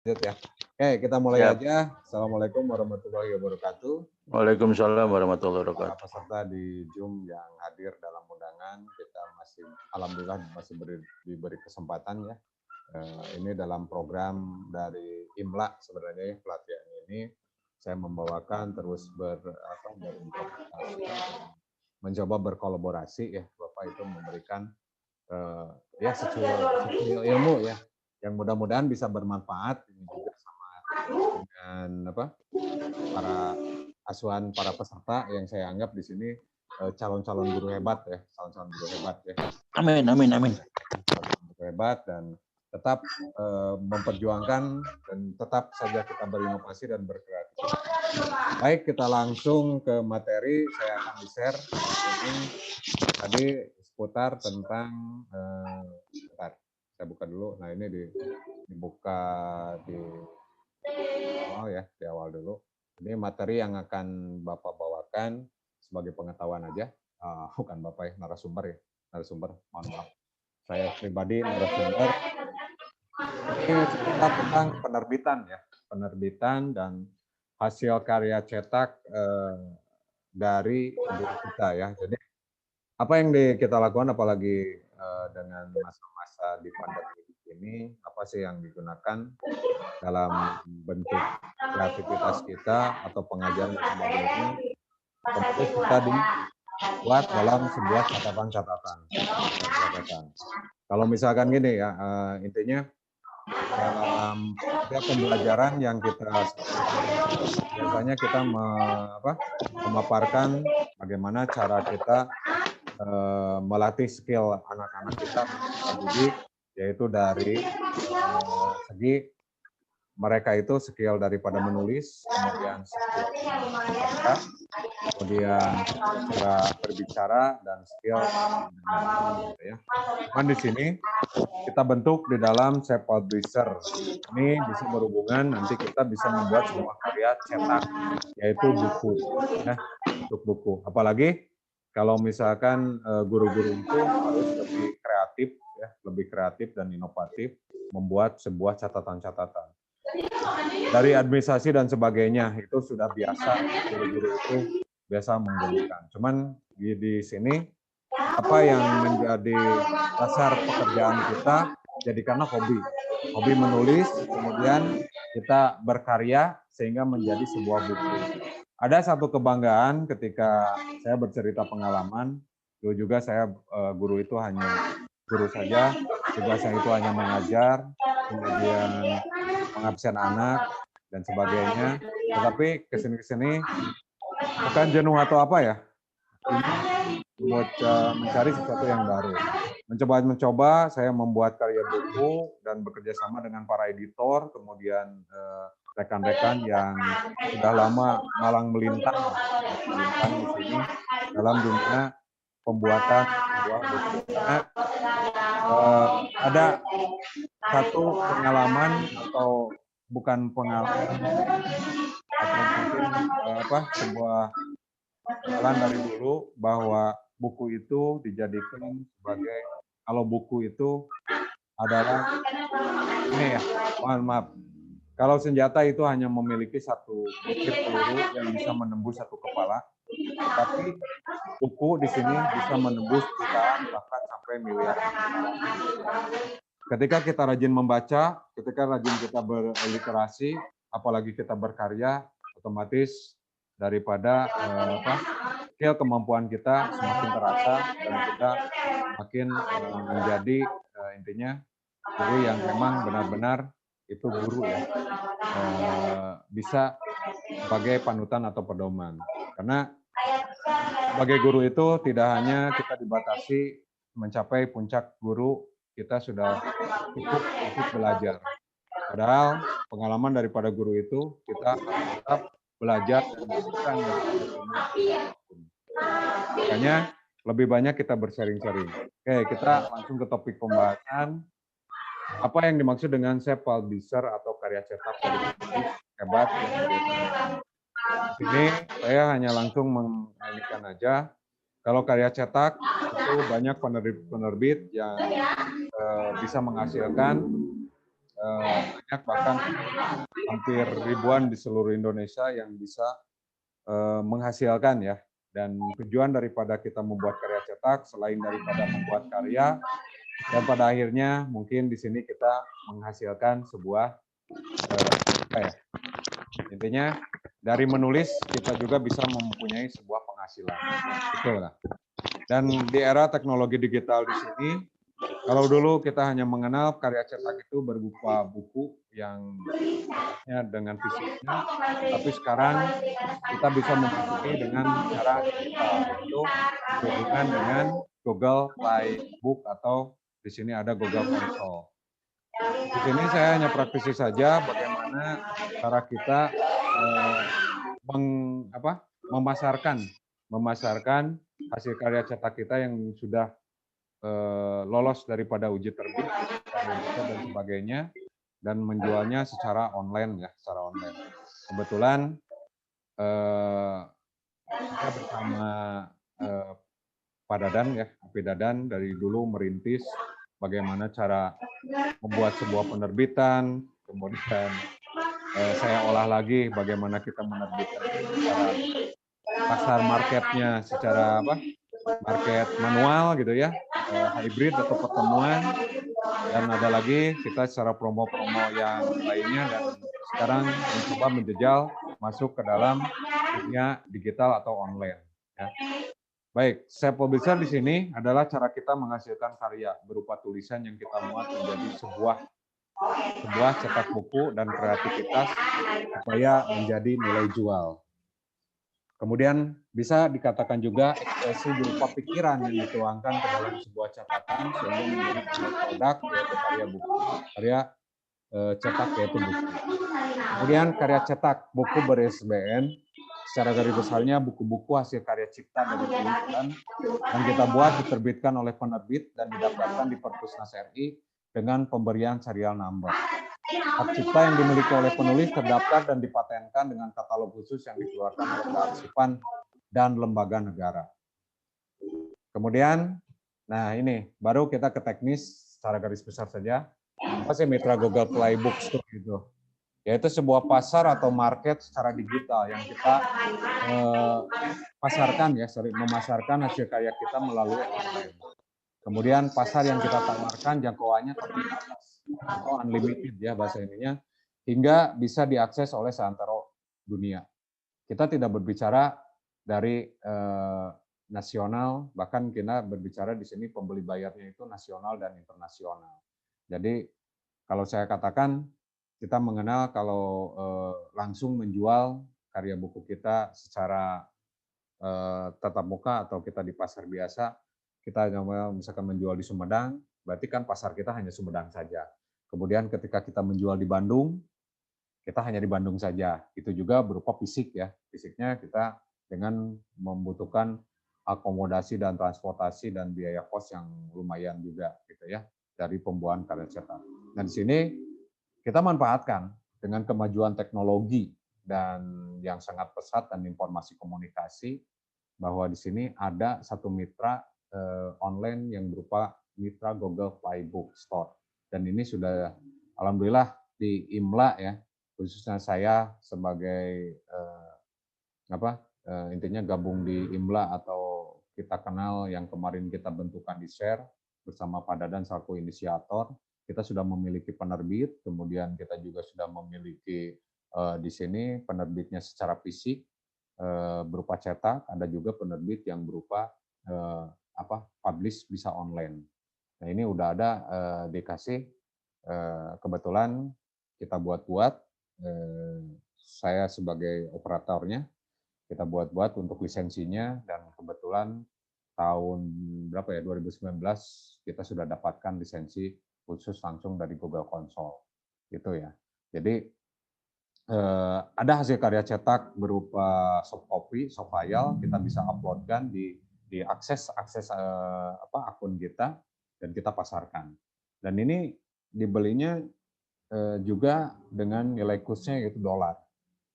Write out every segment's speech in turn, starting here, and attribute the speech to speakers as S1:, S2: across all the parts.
S1: Ya. Oke, kita mulai
S2: Ya.
S1: aja. Assalamualaikum warahmatullahi wabarakatuh.
S2: Waalaikumsalam warahmatullahi
S1: Para
S2: wabarakatuh.
S1: peserta di Zoom yang hadir dalam undangan, kita masih alhamdulillah masih diberi kesempatan ya. Ini dalam program dari IMLA sebenarnya pelatihan ini saya membawakan terus berinterpretasi, mencoba berkolaborasi ya, Bapak itu memberikan ya secuil ilmu ya, yang mudah-mudahan bisa bermanfaat ini juga sama dengan para asuhan para peserta yang saya anggap di sini calon-calon guru hebat ya, calon-calon guru hebat ya.
S2: Amin, amin, amin.
S1: Calon guru hebat dan tetap memperjuangkan dan tetap saja kita berinovasi dan berkreativitas. Baik, kita langsung ke materi. Saya akan di-share ini tadi seputar tentang bentar, saya buka dulu. Nah, ini dibuka di awal ya, di awal dulu. Ini materi yang akan Bapak bawakan sebagai pengetahuan aja, bukan Bapak ya, narasumber ya, narasumber. Mohon maaf, saya pribadi narasumber. Ini seputar tentang penerbitan ya, penerbitan dan hasil karya cetak dari guru kita ya. Jadi apa yang kita lakukan apalagi dengan masa-masa di pandemi ini, apa sih yang digunakan dalam bentuk kreativitas kita atau pengajaran dan sebagainya, otomatis kita dibuat dalam sebuah catatan-catatan. Kalau misalkan gini ya, intinya dalam setiap pembelajaran yang kita biasanya kita memaparkan bagaimana cara kita melatih skill anak-anak kita didik, yaitu dari segi mereka itu skill daripada menulis, kemudian skill membaca, kemudian cara berbicara dan skill gitu ya. Cuman di sini kita bentuk di dalam self-publisher. Ini bisa berhubungan nanti kita bisa membuat sebuah karya cetak, yaitu buku ya, untuk buku. Apalagi kalau misalkan guru-guru itu harus lebih kreatif ya, lebih kreatif dan inovatif membuat sebuah catatan-catatan. Dari administrasi dan sebagainya itu sudah biasa, guru-guru itu biasa menggunakan. Cuman di sini apa yang menjadi dasar pekerjaan kita jadikanlah hobi. Hobi menulis, kemudian kita berkarya sehingga menjadi sebuah buku. Ada satu kebanggaan ketika saya bercerita pengalaman, dulu juga saya guru itu hanya guru saja, tugasnya itu hanya mengajar, kemudian mengabsen anak dan sebagainya. Tetapi kesini-kesini bukan jenuh atau apa ya, ini mencari sesuatu yang baru. Mencoba saya membuat karya buku dan bekerja sama dengan para editor, kemudian rekan-rekan yang sudah lama malang melintang di sini dalam dunia pembuatan sebuah buku. Karena ada satu pengalaman atau bukan pengalaman atau mungkin sebuah jalan dari dulu bahwa buku itu dijadikan sebagai, kalau buku itu adalah ini ya, mohon maaf, kalau senjata itu hanya memiliki satu butir peluru yang bisa menembus satu kepala, tetapi buku di sini bisa menembus jutaan bahkan sampai miliaran. Ketika kita rajin membaca, ketika rajin kita berliterasi, apalagi kita berkarya, otomatis daripada skill kemampuan kita semakin terasa dan kita makin menjadi intinya guru yang memang benar-benar itu guru ya, bisa sebagai panutan atau pedoman. Karena sebagai guru itu tidak hanya kita dibatasi mencapai puncak guru, kita sudah cukup untuk belajar. Padahal pengalaman daripada guru itu kita tetap belajar dan bukan makanya lebih banyak kita bersharing-sharing. Oke, kita langsung ke topik pembahasan. Apa yang dimaksud dengan self-publisher atau karya cetak hebat? Ini saya hanya langsung menyanyikan aja. Kalau karya cetak itu banyak penerbit yang bisa menghasilkan banyak, bahkan hampir ribuan di seluruh Indonesia yang bisa menghasilkan ya. Dan tujuan daripada kita membuat karya cetak selain daripada membuat karya, dan pada akhirnya mungkin di sini kita menghasilkan sebuah apa ya? Intinya dari menulis kita juga bisa mempunyai sebuah penghasilan. Itulah. Dan di era teknologi digital di sini, kalau dulu kita hanya mengenal karya cetak itu berupa buku yang dengan fisiknya, tapi sekarang kita bisa memasuki dengan cara digital, yaitu berhubungan dengan Google Play Book atau di sini ada Google Console. Di sini saya hanya praktisi saja bagaimana cara kita memasarkan hasil karya cetak kita yang sudah lolos daripada uji terbit dan sebagainya, dan menjualnya secara online ya, secara online. Kebetulan saya bersama Pak Dadan ya, Pak Dadan dari dulu merintis bagaimana cara membuat sebuah penerbitan, kemudian saya olah lagi bagaimana kita menerbitkan secara pasar marketnya, secara market manual gitu ya, hybrid atau pertemuan, dan ada lagi kita secara promo-promo yang lainnya, dan sekarang mencoba menjejal masuk ke dalam dunia digital atau online. Ya. Baik, saya publisher di sini adalah cara kita menghasilkan karya berupa tulisan yang kita muat menjadi sebuah cetak buku dan kreativitas supaya menjadi nilai jual. Kemudian bisa dikatakan juga ekspresi berupa pikiran yang dituangkan ke dalam sebuah catatan sehingga menjadi produk yaitu karya buku, karya cetak yaitu buku. Kemudian karya cetak buku ber-ISBN, secara garis besarnya buku-buku hasil karya cipta dari tulisan yang kita buat diterbitkan oleh penerbit dan didaftarkan di Perpusnas RI dengan pemberian serial number. Hak cipta yang dimiliki oleh penulis terdaftar dan dipatenkan dengan katalog khusus yang dikeluarkan oleh kearsipan dan lembaga negara. Kemudian, nah ini baru kita ke teknis secara garis besar saja. Apa sih mitra Google Play Books itu? Yaitu sebuah pasar atau market secara digital yang kita pasarkan ya, memasarkan hasil karya kita melalui online. Kemudian pasar yang kita tawarkan jangkauannya terbatas atau unlimited ya bahasa ininya, hingga bisa diakses oleh seantero dunia. Kita tidak berbicara dari nasional, bahkan kita berbicara di sini pembeli bayarnya itu nasional dan internasional. Jadi kalau saya katakan kita mengenal kalau langsung menjual karya buku kita secara tatap muka atau kita di pasar biasa, kita misalkan menjual di Sumedang, berarti kan pasar kita hanya Sumedang saja. Kemudian ketika kita menjual di Bandung, kita hanya di Bandung saja. Itu juga berupa fisik ya. Fisiknya kita dengan membutuhkan akomodasi dan transportasi dan biaya kos yang lumayan juga gitu ya dari pembuatan karya cetak. Nah di sini kita manfaatkan dengan kemajuan teknologi dan yang sangat pesat dan informasi komunikasi, bahwa di sini ada satu mitra online yang berupa mitra Google Play Book Store. Dan ini sudah alhamdulillah di IMLA ya, khususnya saya sebagai intinya gabung di IMLA atau kita kenal yang kemarin kita bentukan di share bersama Pak Dadan selaku inisiator. Kita sudah memiliki penerbit, kemudian kita juga sudah memiliki di sini penerbitnya secara fisik berupa cetak, ada juga penerbit yang berupa publish bisa online. Nah ini udah ada dikasih, kebetulan kita buat-buat, saya sebagai operatornya, kita buat-buat untuk lisensinya, dan kebetulan tahun berapa ya 2019 kita sudah dapatkan lisensi khusus langsung dari Google Console gitu ya. Jadi ada hasil karya cetak berupa soft copy, soft file, kita bisa uploadkan di akses akun kita dan kita pasarkan. Dan ini dibelinya juga dengan nilai kursnya yaitu dolar,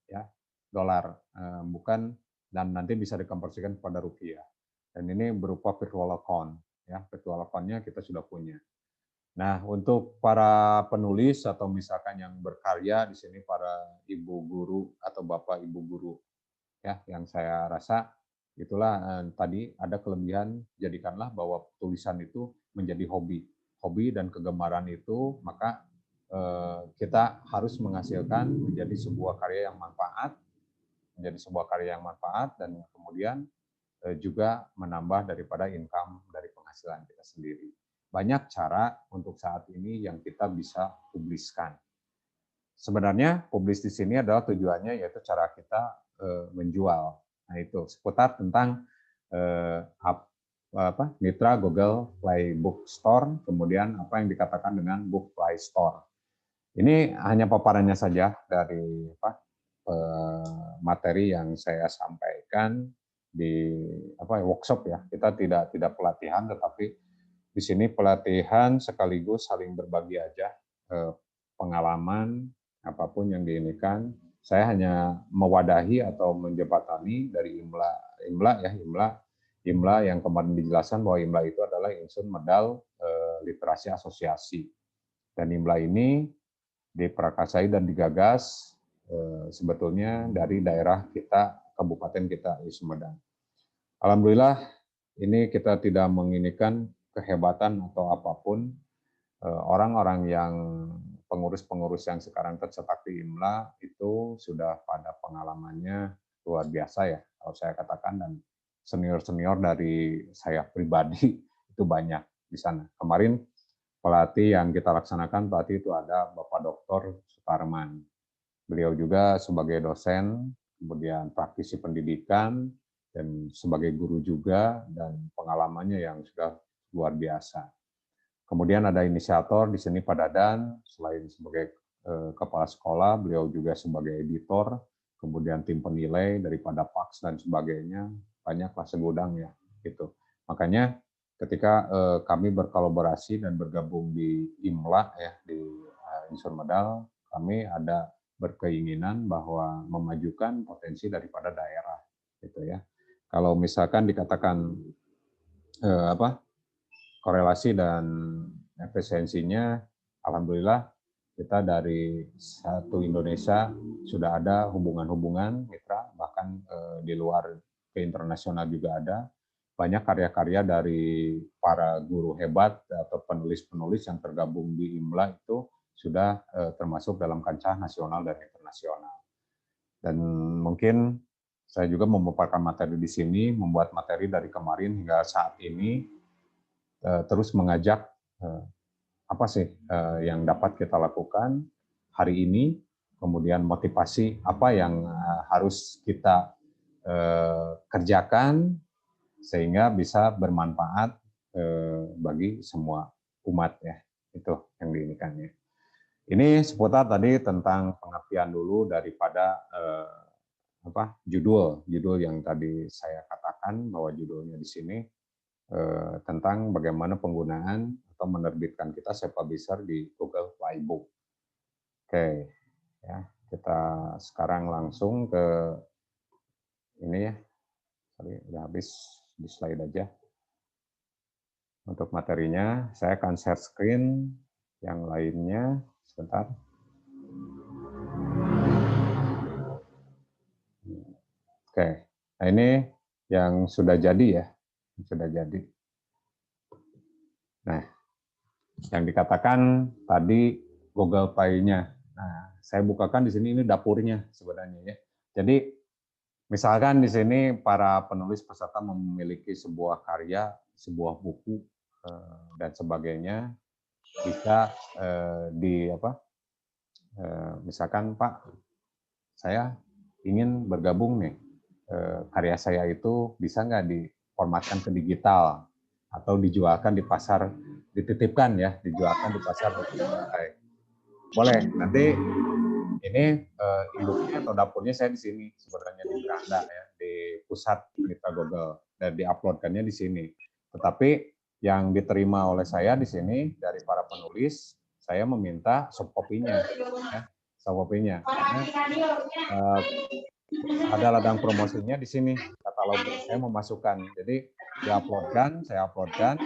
S1: ya dolar, bukan, dan nanti bisa dikonversikan kepada rupiah. Dan ini berupa virtual account, ya virtual account-nya kita sudah punya. Nah, untuk para penulis atau misalkan yang berkarya di sini para ibu guru atau bapak ibu guru ya, yang saya rasa itulah tadi ada kelebihan, jadikanlah bahwa tulisan itu menjadi hobi. Hobi dan kegemaran itu, maka kita harus menghasilkan menjadi sebuah karya yang manfaat, dan kemudian juga menambah daripada income dari penghasilan kita sendiri. Banyak cara untuk saat ini yang kita bisa publiskan. Sebenarnya publis di sini adalah tujuannya yaitu cara kita menjual. Nah itu seputar tentang mitra Google Play Book Store, kemudian apa yang dikatakan dengan Book Play Store. Ini hanya paparannya saja dari materi yang saya sampaikan di workshop ya. Kita tidak pelatihan, tetapi di sini pelatihan sekaligus saling berbagi aja pengalaman apapun yang diinikan. Saya hanya mewadahi atau menjembatani dari IMLA yang kemarin dijelaskan bahwa IMLA itu adalah Insun Medal Literasi Asosiasi. Dan IMLA ini diprakarsai dan digagas sebetulnya dari daerah kita, kabupaten kita di Sumedang. Alhamdulillah ini kita tidak menginikan kehebatan atau apapun. Orang-orang yang pengurus-pengurus yang sekarang tercetak di IMLA itu sudah pada pengalamannya luar biasa ya, kalau saya katakan, dan senior-senior dari saya pribadi itu banyak di sana. Kemarin pelatih yang kita laksanakan, pelatih itu ada Bapak Dr. Sutarman. Beliau juga sebagai dosen, kemudian praktisi pendidikan, dan sebagai guru juga, dan pengalamannya yang sudah luar biasa. Kemudian ada inisiator di sini Pak Dadan, selain sebagai kepala sekolah, beliau juga sebagai editor, kemudian tim penilai daripada PAKS dan sebagainya, banyaklah segudang ya gitu. Makanya ketika kami berkolaborasi dan bergabung di IMLA ya, di Insun Medal, kami ada berkeinginan bahwa memajukan potensi daripada daerah gitu ya. Kalau misalkan dikatakan korelasi dan efisiensinya, alhamdulillah kita dari satu Indonesia sudah ada hubungan-hubungan mitra, bahkan di luar ke internasional juga ada. Banyak karya-karya dari para guru hebat atau penulis-penulis yang tergabung di IMLA itu sudah termasuk dalam kancah nasional dan internasional. Dan mungkin saya juga memaparkan materi di sini, membuat materi dari kemarin hingga saat ini, terus mengajak apa sih yang dapat kita lakukan hari ini, kemudian motivasi apa yang harus kita kerjakan sehingga bisa bermanfaat bagi semua umat ya, itu yang diinikannya. Ini seputar tadi tentang pengertian dulu daripada judul yang tadi saya katakan, bahwa judulnya di sini tentang bagaimana penggunaan atau menerbitkan kita self-publisher di Google Playbook. Oke, ya kita sekarang langsung ke ini ya. Sorry, udah habis di slide aja. Untuk materinya, saya akan share screen yang lainnya. Sebentar. Oke, nah ini yang sudah jadi ya. Sudah jadi. Nah, yang dikatakan tadi Google Pay-nya. Nah, saya bukakan di sini, ini dapurnya sebenarnya ya. Jadi misalkan di sini para penulis peserta memiliki sebuah karya, sebuah buku dan sebagainya, bisa misalkan Pak, saya ingin bergabung nih, karya saya itu bisa nggak diformatkan ke digital atau dijualkan di pasar, dititipkan ya, dijualkan di pasar. Boleh, nanti ini induknya atau dapurnya saya di sini sebenarnya di beranda ya, di pusat mitra Google, dan diuploadkannya di sini. Tetapi yang diterima oleh saya di sini dari para penulis, saya meminta soft copy-nya ya, soft copy-nya. Karena ada ladang promosinya di sini, katalog saya memasukkan. Jadi diuploadkan, saya uploadkan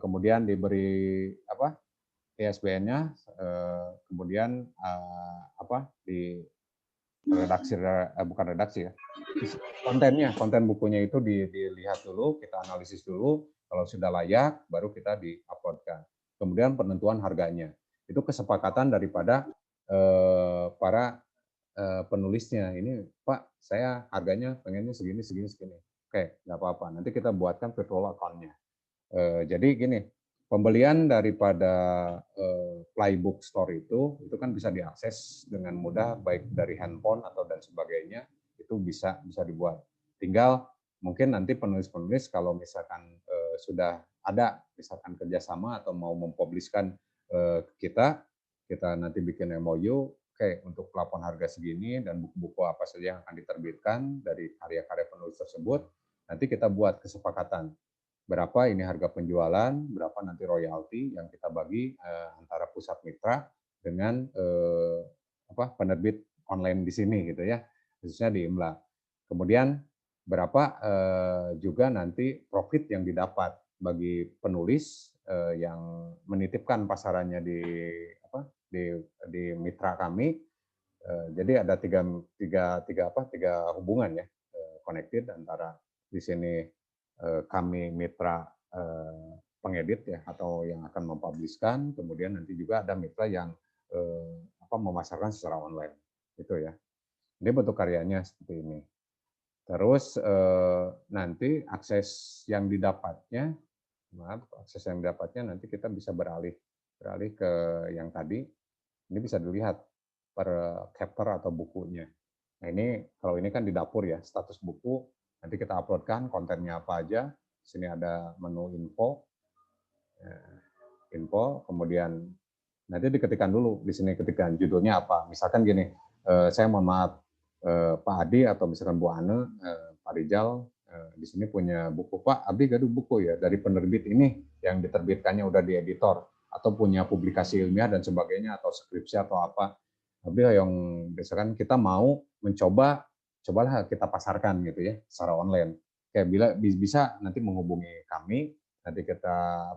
S1: kemudian diberi apa ISBN-nya, kemudian di redaksi, bukan redaksi ya, kontennya, konten bukunya itu dilihat dulu, kita analisis dulu, kalau sudah layak baru kita di-upload-kan. Kemudian penentuan harganya, itu kesepakatan daripada para penulisnya. Ini Pak, saya harganya pengennya segini, segini, segini. Oke, nggak apa-apa. Nanti kita buatkan virtual account-nya. Jadi gini, pembelian daripada Playbook Store itu kan bisa diakses dengan mudah, baik dari handphone atau dan sebagainya, itu bisa dibuat. Tinggal mungkin nanti penulis-penulis kalau misalkan sudah ada misalkan kerjasama atau mau mempubliskan kita nanti bikin MOU, oke, untuk plafon harga segini dan buku-buku apa saja yang akan diterbitkan dari karya-karya penulis tersebut, nanti kita buat kesepakatan berapa ini harga penjualan, berapa nanti royalti yang kita bagi antara pusat mitra dengan penerbit online di sini gitu ya, khususnya di IMLA. Kemudian berapa juga nanti profit yang didapat bagi penulis yang menitipkan pasarannya di mitra kami. Jadi ada tiga hubungan ya, connected antara di sini kami mitra pengedit ya atau yang akan mempubliskan, kemudian nanti juga ada mitra yang memasarkan secara online itu ya. Ini bentuk karyanya seperti ini. Terus nanti akses yang didapatnya nanti kita bisa beralih ke yang tadi. Ini bisa dilihat per chapter atau bukunya. Nah ini kalau ini kan di dapur ya, status buku. Nanti kita uploadkan kontennya apa aja. Sini ada menu info, kemudian nanti diketikkan dulu. Di sini ketikkan judulnya apa. Misalkan gini, saya mohon maaf, Pak Adi atau misalkan Bu Ane, Pak Rijal, di sini punya buku. Pak, Abdi gaduh buku ya, dari penerbit ini yang diterbitkannya udah di editor, atau punya publikasi ilmiah dan sebagainya, atau skripsi atau apa. Abdi yang misalkan kita mau cobalah kita pasarkan gitu ya, secara online. Kayak bisa nanti menghubungi kami, nanti kita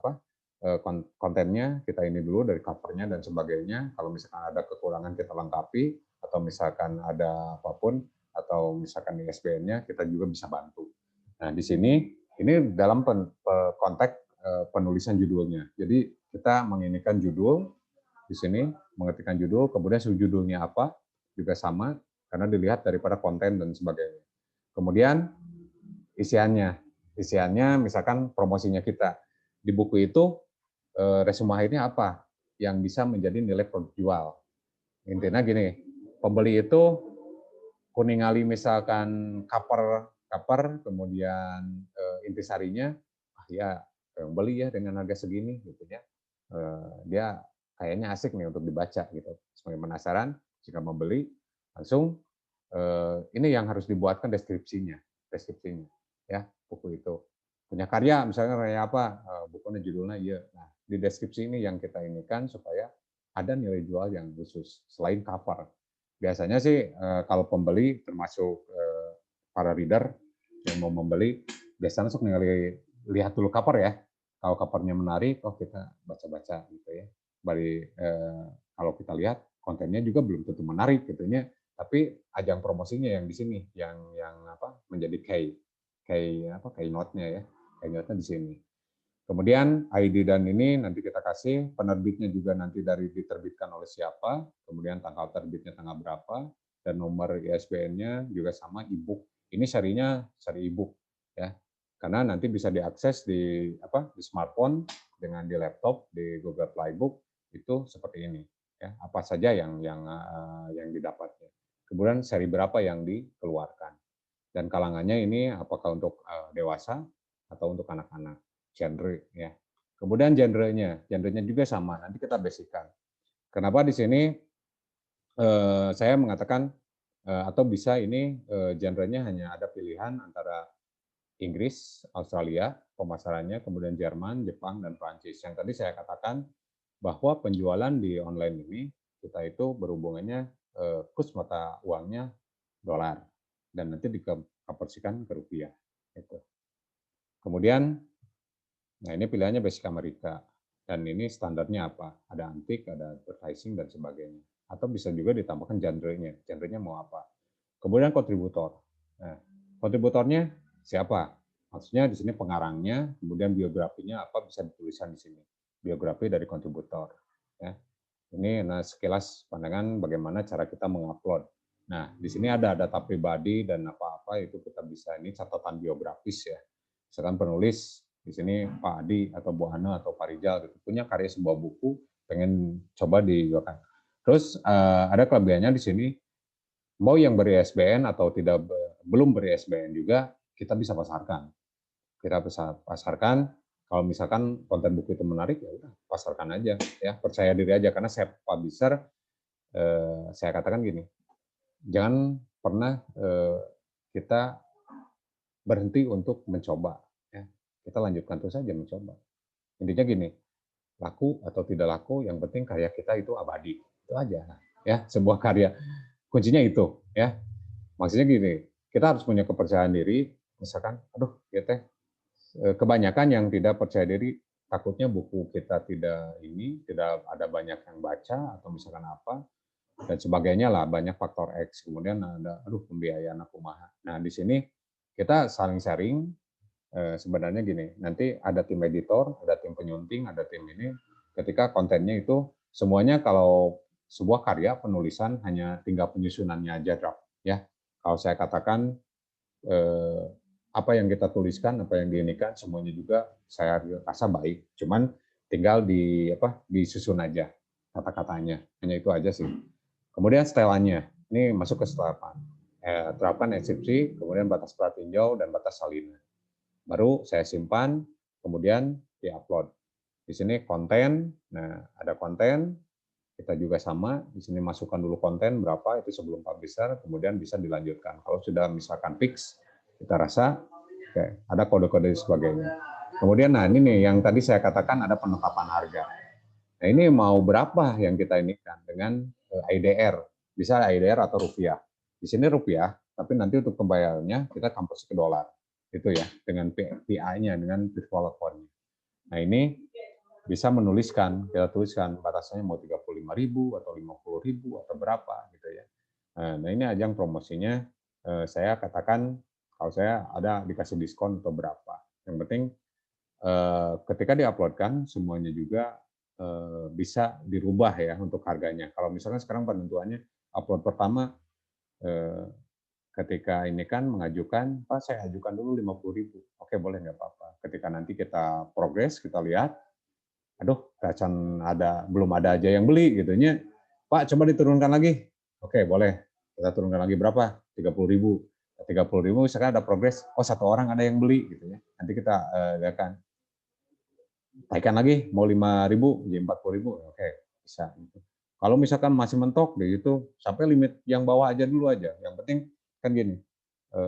S1: kontennya kita ini dulu dari covernya dan sebagainya. Kalau misalkan ada kekurangan kita lengkapi, atau misalkan ada apapun, atau misalkan ISBN-nya kita juga bisa bantu. Nah di sini ini dalam konteks penulisan judulnya. Jadi kita menginginkan judul di sini, mengetikkan judul, kemudian subjudulnya apa juga sama karena dilihat daripada konten dan sebagainya. Kemudian isiannya misalkan promosinya kita di buku itu. Resume akhirnya apa yang bisa menjadi nilai penjual. Intinya gini, pembeli itu kuningali misalkan cover, kemudian intisarinya, ya beli ya dengan harga segini gitu ya. Dia kayaknya asik nih untuk dibaca gitu. Sebagai penasaran, jika membeli langsung ini yang harus dibuatkan deskripsinya ya buku itu. Punya karya misalnya kayak apa, bukunya judulnya iya. Nah, di deskripsi ini yang kita inikan supaya ada nilai jual yang khusus selain cover. Biasanya sih kalau pembeli termasuk para reader yang mau membeli biasanya langsung lihat dulu cover ya. Kalau covernya menarik, kita baca-baca gitu ya. Kalau kita lihat kontennya juga belum tentu menarik gitunya, tapi ajang promosinya yang di sini yang menjadi keynote-nya ya. Keynote-nya di sini. Kemudian ID dan ini nanti kita kasih, penerbitnya juga nanti dari diterbitkan oleh siapa, kemudian tanggal terbitnya tanggal berapa, dan nomor ISBN-nya juga sama e-book. Ini seri e-book ya. Karena nanti bisa diakses di smartphone dengan di laptop, di Google Playbook itu seperti ini ya. Apa saja yang didapatnya. Kemudian seri berapa yang dikeluarkan. Dan kalangannya ini apakah untuk dewasa atau untuk anak-anak, genre ya. Kemudian genrenya juga sama, nanti kita basickan. Kenapa di sini saya mengatakan atau bisa ini genrenya hanya ada pilihan antara Inggris, Australia, pemasarannya, kemudian Jerman, Jepang, dan Prancis. Yang tadi saya katakan bahwa penjualan di online ini kita itu berhubungannya kurs mata uangnya dolar dan nanti dikonversikan ke rupiah. Itu. Kemudian Nah, ini pilihannya Basic America. Dan ini standarnya apa? Ada antik, ada advertising, dan sebagainya. Atau bisa juga ditambahkan genre-nya. Genre-nya mau apa? Kemudian kontributor. Nah, kontributornya siapa? Maksudnya di sini pengarangnya, kemudian biografinya apa bisa dituliskan di sini. Biografi dari kontributor. Ya. Ini sekilas pandangan bagaimana cara kita mengupload. Nah, di sini ada data pribadi dan apa-apa itu kita bisa, ini catatan biografis ya. Misalkan penulis di sini Pak Adi atau Bu Hana atau Pak Rijal gitu, punya karya sebuah buku, pengen coba dijualkan. Terus ada kelebihannya di sini, mau yang beri-ISBN atau tidak belum beri-ISBN juga kita bisa pasarkan. Kita bisa pasarkan. Kalau misalkan konten buku itu menarik, ya udah pasarkan aja, ya percaya diri aja. Karena saya publisher, saya katakan gini, jangan pernah kita berhenti untuk mencoba. Ya. Kita lanjutkan terus saja mencoba. Intinya gini, laku atau tidak laku, yang penting karya kita itu abadi. Itu aja. Ya, sebuah karya. Kuncinya itu. Ya, maksudnya gini, kita harus punya kepercayaan diri. Misalkan, aduh, ya teh, kebanyakan yang tidak percaya diri, takutnya buku kita tidak ada banyak yang baca atau misalkan apa dan sebagainya lah, banyak faktor X. Kemudian ada pembiayaan aku mahal. Nah, di sini kita saling sharing. Sebenarnya gini, nanti ada tim editor, ada tim penyunting, ada tim ini. Ketika kontennya itu semuanya, kalau sebuah karya penulisan hanya tinggal penyusunannya aja draft ya. Kalau saya katakan apa yang kita tuliskan, apa yang diinikan, semuanya juga saya rasa baik. Cuman tinggal disusun aja kata-katanya. Hanya itu aja sih. Kemudian setelannya, ini masuk ke setelan. Terapkan eksepsi, kemudian batas pratinjau dan batas salinan. Baru saya simpan, kemudian diupload. Di sini konten, nah ada konten, kita juga sama, di sini masukkan dulu konten berapa, itu sebelum publisher, kemudian bisa dilanjutkan. Kalau sudah misalkan fix, kita rasa oke, ada kode-kode dan sebagainya. Kemudian, nah ini nih yang tadi saya katakan ada penetapan harga. Nah ini mau berapa yang kita inikan dengan IDR, bisa IDR atau rupiah. Di sini rupiah, tapi nanti untuk pembayarannya kita convert ke dolar, itu ya, dengan PI-nya, dengan virtual account-nya. Nah ini bisa menuliskan, kita tuliskan batasannya mau 35.000 atau 50.000 atau berapa gitu ya. Nah ini ajang promosinya, saya katakan kalau saya ada dikasih diskon atau berapa. Yang penting ketika diuploadkan semuanya juga bisa dirubah ya untuk harganya. Kalau misalnya sekarang penentuannya upload pertama ketika ini kan mengajukan, Pak saya ajukan dulu 50.000. Oke boleh nggak apa-apa. Ketika nanti kita progres, kita lihat, aduh racan belum ada aja yang beli gitunya, Pak coba diturunkan lagi. Oke boleh, kita turunkan lagi berapa? 30.000. 30.000 misalkan ada progres, oh satu orang ada yang beli gitu ya. Nanti kita akan naikkan lagi, mau 5.000 jadi 40.000, oke bisa. Kalau misalkan masih mentok deh itu sampai limit yang bawah aja dulu aja. Yang penting kan gini,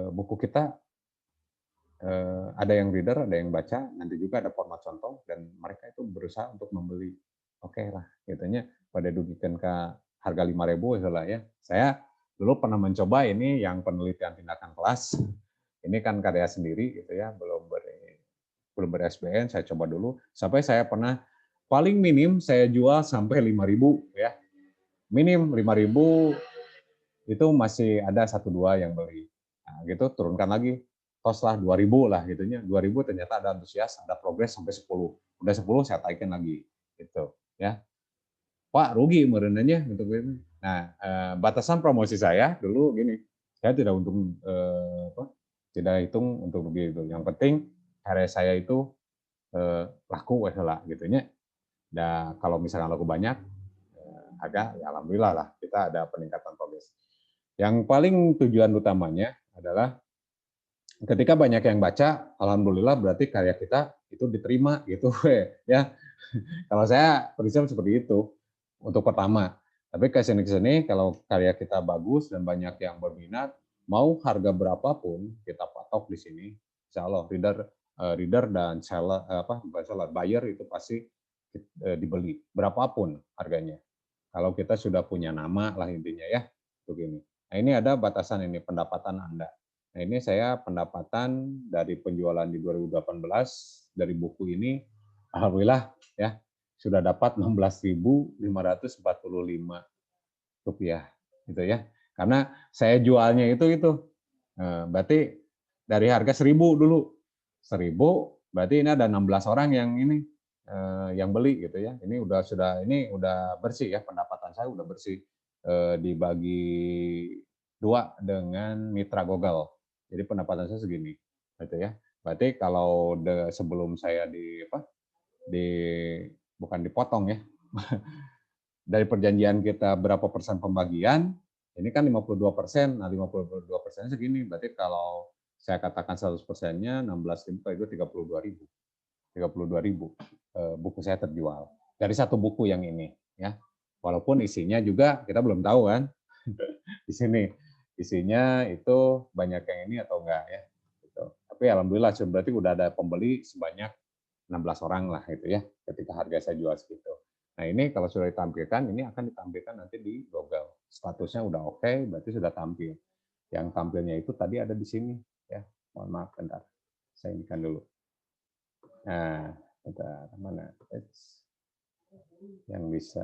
S1: buku kita ada yang reader, ada yang baca, nanti juga ada format contoh dan mereka itu berusaha untuk membeli. Oke lah, gitunya pada dugikan ke harga 5.000 lah ya. Saya dulu pernah mencoba ini yang penelitian tindakan kelas. Ini kan karya sendiri gitu ya, belum ber-SBN, saya coba dulu sampai saya pernah paling minim saya jual sampai 5.000 ya. Minim 5.000 itu masih ada 1-2 yang beli. Nah, gitu turunkan lagi, tos lah 2.000 lah gitunya. 2.000 ternyata ada antusias, ada progres sampai 10. Udah 10 saya taikin lagi gitu ya. Pak rugi merenanya untuk ini. Nah, batasan promosi saya dulu gini, saya tidak tidak hitung untuk rugi itu. Yang penting karya saya itu laku lah gitunya. Dan kalau misalkan laku banyak, harga ya alhamdulillah lah kita ada peningkatan progres. Yang paling tujuan utamanya adalah ketika banyak yang baca, alhamdulillah berarti karya kita itu diterima gitu ya. Kalau saya prinsip seperti itu untuk pertama. Tapi ke sini kalau karya kita bagus dan banyak yang berminat, mau harga berapapun kita patok di sini, insya Allah reader dan seller buyer itu pasti dibeli berapapun harganya. Kalau kita sudah punya nama lah intinya ya, begini. Nah ini ada batasan ini pendapatan Anda. Nah ini saya pendapatan dari penjualan di 2018 dari buku ini, alhamdulillah ya sudah dapat 16.545 rupiah gitu ya. Karena saya jualnya itu berarti dari harga 1.000 dulu. 1.000 berarti ini ada 16 orang yang yang beli gitu ya. Ini udah bersih ya, pendapatan saya udah bersih, dibagi 2 dengan mitra Google. Jadi pendapatan saya segini gitu ya. Berarti kalau sebelum saya bukan dipotong ya. Dari perjanjian kita berapa persen pembagian, ini kan 52%. Nah, 52% segini. Berarti kalau saya katakan 100%-nya 16.000 itu 32.000. 32.000 buku saya terjual. Dari satu buku yang ini ya. Walaupun isinya juga kita belum tahu kan. Di sini isinya itu banyak yang ini atau enggak ya. Gitu. Tapi alhamdulillah berarti udah ada pembeli sebanyak 16 orang lah itu ya ketika harga saya jual segitu. Nah ini kalau sudah ditampilkan, ini akan ditampilkan nanti di Google. Statusnya udah oke, berarti sudah tampil. Yang tampilnya itu tadi ada di sini ya. Mohon maaf bentar. Saya inikan dulu. Nah, bentar mana? Yang bisa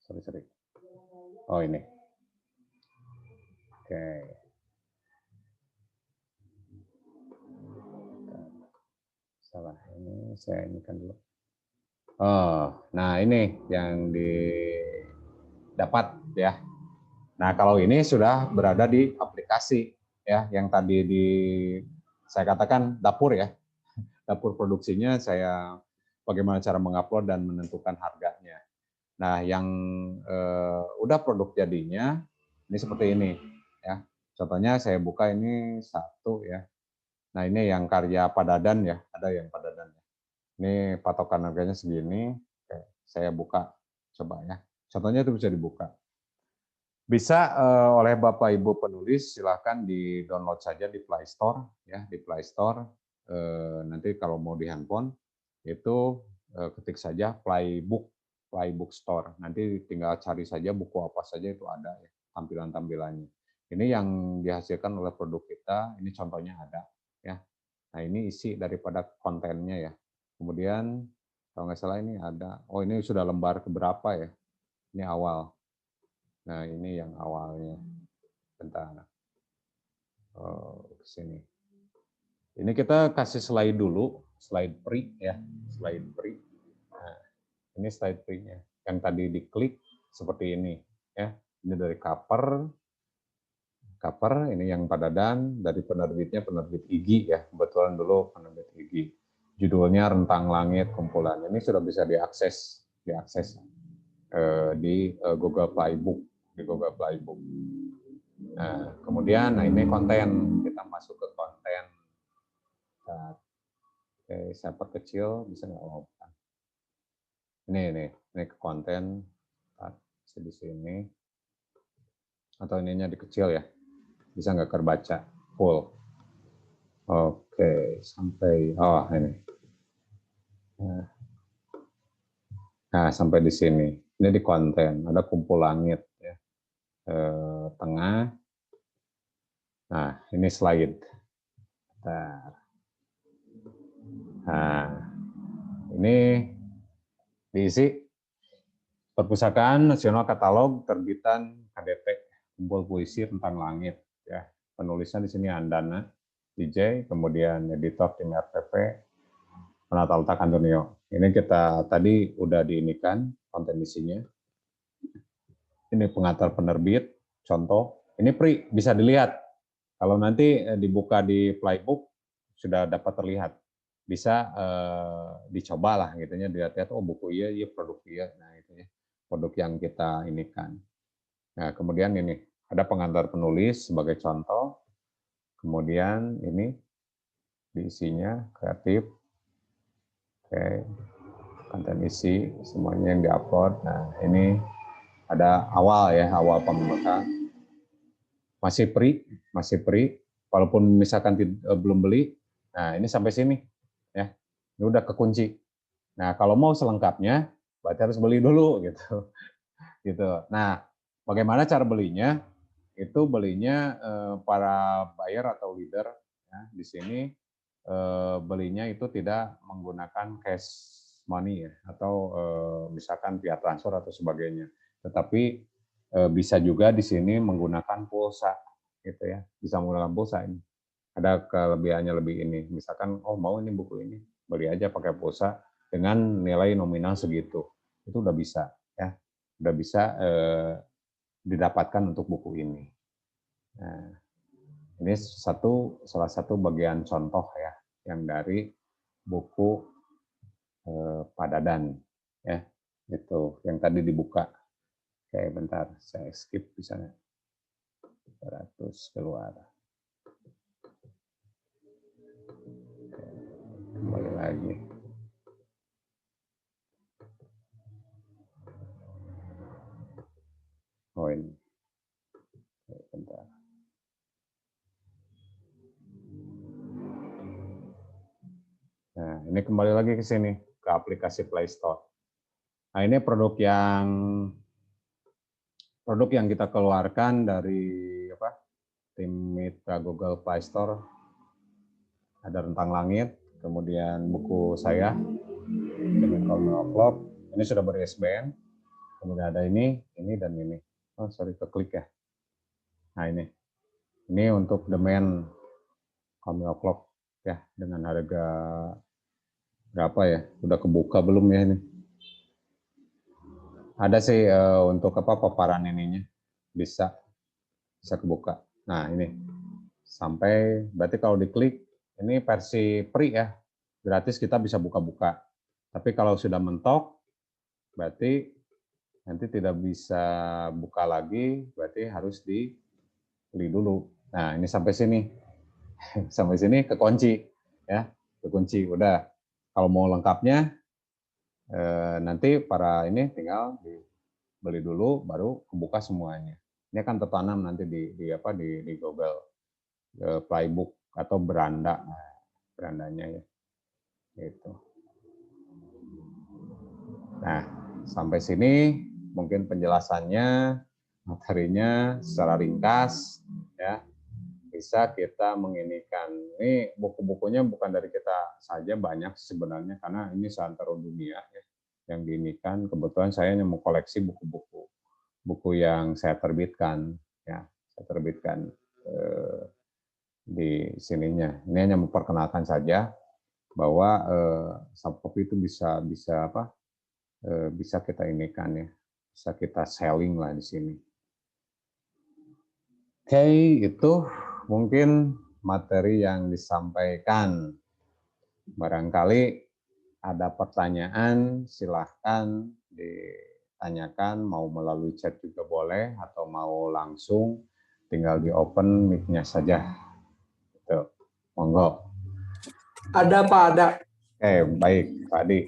S1: sorry. Oh ini. Oke. Salah, ini saya inikan dulu. Oh, nah ini yang didapat ya. Nah, kalau ini sudah berada di aplikasi ya, yang tadi saya katakan dapur ya. Dapur produksinya saya bagaimana cara mengupload dan menentukan harganya. Nah, yang udah produk jadinya ini seperti ini ya. Contohnya saya buka ini satu ya. Nah, ini yang karya Padadan ya, ada yang Padadan ya. Ini patokan harganya segini. Oke, saya buka coba ya. Contohnya itu bisa dibuka. Bisa oleh Bapak Ibu penulis silahkan di-download saja di Play Store ya, di Play Store. Nanti kalau mau di handphone itu ketik saja Playbook Store. Nanti tinggal cari saja buku apa saja itu ada ya, tampilan-tampilannya. Ini yang dihasilkan oleh produk kita, ini contohnya ada ya. Nah, ini isi daripada kontennya ya. Kemudian kalau nggak salah ini ada, oh ini sudah lembar keberapa ya? Ini awal. Nah, ini yang awalnya. Bentar. Oh, ke sini. Ini kita kasih slide dulu, slide pre ya, slide pre. Nah, ini slide pre-nya. Yang tadi diklik seperti ini ya. Ini dari cover, ini yang Padadan, dari penerbitnya penerbit IGI ya. Kebetulan dulu penerbit IGI. Judulnya Rentang Langit Kumpulan. Ini sudah bisa diakses di Google Playbook, di Google Playbook. Nah, kemudian ini konten, kita masuk ke konten. Oke, saya perkecil, bisa nggak? Oh, ini ke konten, di sini, atau ininya dikecil ya, bisa nggak terbaca full? Oke, sampai, oh ini. Nah, sampai di sini. Ini di konten, ada kumpul langit ya. Tengah. Nah, ini slide. Nah, ini diisi Perpustakaan Nasional Katalog Terbitan KDT, Kumpul Puisi Rentang Langit ya. Penulisnya di sini Andana DJ, kemudian editor tim RPP Penata Letak Antonio. Ini kita tadi udah diinikan konten isinya. Ini pengantar penerbit, contoh. Ini free, bisa dilihat. Kalau nanti dibuka di Playbook sudah dapat terlihat. Bisa dicoba lah gitu ya, dilihat-lihat oh buku iya produk iya. Nah, itu ya. Produk yang kita inikan. Nah, kemudian ini ada pengantar penulis sebagai contoh. Kemudian ini diisinya kreatif. Oke. Konten isi semuanya yang diupload. Nah, ini ada awal ya, awal pembukaan. Masih free. Walaupun misalkan belum beli. Nah, ini sampai sini ya. Ini udah kekunci. Nah, kalau mau selengkapnya berarti harus beli dulu gitu. Gitu. Nah, bagaimana cara belinya? Itu belinya para buyer atau leader ya, di sini belinya itu tidak menggunakan cash money ya, atau misalkan via transfer atau sebagainya. Tetapi bisa juga di sini menggunakan pulsa, gitu ya. Bisa menggunakan pulsa ini. Ada kelebihannya lebih ini. Misalkan, oh mau ini buku ini, beli aja pakai pulsa dengan nilai nominal segitu. Itu udah bisa ya, udah bisa didapatkan untuk buku ini. Nah, ini salah satu bagian contoh ya, yang dari buku Padadan ya, itu yang tadi dibuka. Oke, bentar, saya skip misalnya 300 keluar. Kembali lagi. Oh ini, oke, bentar. Nah, ini kembali lagi ke sini, ke aplikasi Play Store. Nah, ini produk yang kita keluarkan dari tim mitra Google Play Store. Ada Rentang Langit, kemudian buku saya, dengan Colonel Clock. Ini sudah ber-ISBN. Kemudian ada ini dan ini. Oh, sorry, keklik ya. Nah, ini untuk domain Colonel Clock ya, dengan harga berapa ya? Udah kebuka belum ya ini? Ada sih untuk paparan ininya bisa kebuka. Nah, ini sampai berarti kalau diklik ini versi free ya, gratis kita bisa buka-buka. Tapi kalau sudah mentok berarti nanti tidak bisa buka lagi, berarti harus dibeli dulu. Nah, ini sampai sini. Sampai sini kekunci ya, kekunci udah. Kalau mau lengkapnya nanti para ini tinggal dibeli dulu baru kebuka semuanya. Ini akan tertanam nanti di Google Playbook atau berandanya ya. Gitu. Nah, sampai sini mungkin penjelasannya, materinya secara ringkas ya. Bisa kita menginikan. Ini buku-bukunya bukan dari kita saja, banyak sebenarnya karena ini seantero dunia ya, yang diinikan. Kebetulan saya hanya mengkoleksi buku yang saya terbitkan ya, saya terbitkan di sininya. Ini hanya memperkenalkan saja bahwa subcopy itu bisa kita inikan ya, bisa kita selling lah di sini. Oke, itu mungkin materi yang disampaikan. Barangkali ada pertanyaan, silahkan ditanyakan, mau melalui chat juga boleh, atau mau langsung, tinggal di open mic-nya saja. Gitu. Monggo.
S3: Ada Pak, ada.
S1: Oke, baik, Pak Adi.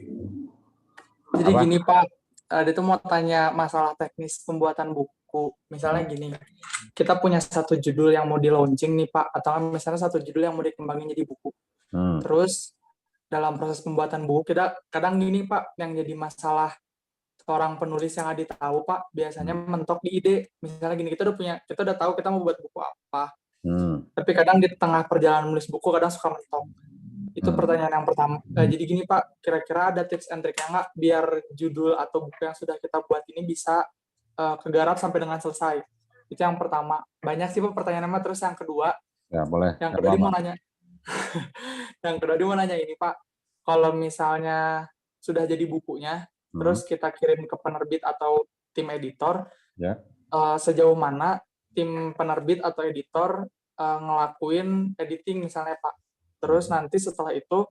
S3: Jadi gini Pak, ada tuh mau tanya masalah teknis pembuatan buku. Misalnya gini, kita punya satu judul yang mau di launching nih Pak, atau misalnya satu judul yang mau dikembangin jadi buku. Terus dalam proses pembuatan buku kita kadang gini Pak, yang jadi masalah seorang penulis yang Adi tahu Pak, biasanya mentok di ide. Misalnya gini, kita udah tahu kita mau buat buku apa. Tapi kadang di tengah perjalanan menulis buku kadang suka mentok. Itu pertanyaan yang pertama. Jadi gini Pak, kira-kira ada tips and trick nggak biar judul atau buku yang sudah kita buat ini bisa kegarap sampai dengan selesai? Itu yang pertama. Banyak sih Pak pertanyaannya. Terus yang kedua,
S1: ya boleh.
S3: Yang kedua dia mau nanya. Yang kedua dia mau nanya ini Pak, kalau misalnya sudah jadi bukunya, terus kita kirim ke penerbit atau tim editor, sejauh mana tim penerbit atau editor ngelakuin editing misalnya Pak. Terus nanti setelah itu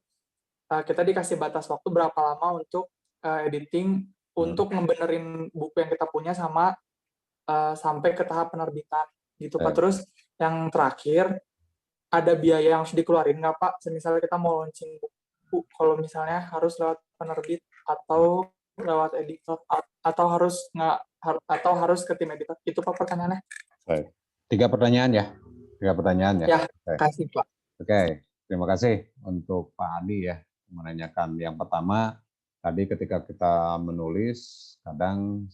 S3: kita dikasih batas waktu berapa lama untuk editing untuk ngebenerin buku yang kita punya sama sampai ke tahap penerbitan gitu Pak. Terus yang terakhir, ada biaya yang harus dikeluarin nggak Pak? Misalnya kita mau launching buku, kalau misalnya harus lewat penerbit atau lewat editor atau harus ke tim editor. Itu Pak pertanyaannya.
S1: Baik. 3 pertanyaan ya. 3 pertanyaan ya.
S3: Ya, terima kasih Pak.
S1: Oke, terima kasih untuk Pak Adi ya menanyakan. Yang pertama, tadi ketika kita menulis, kadang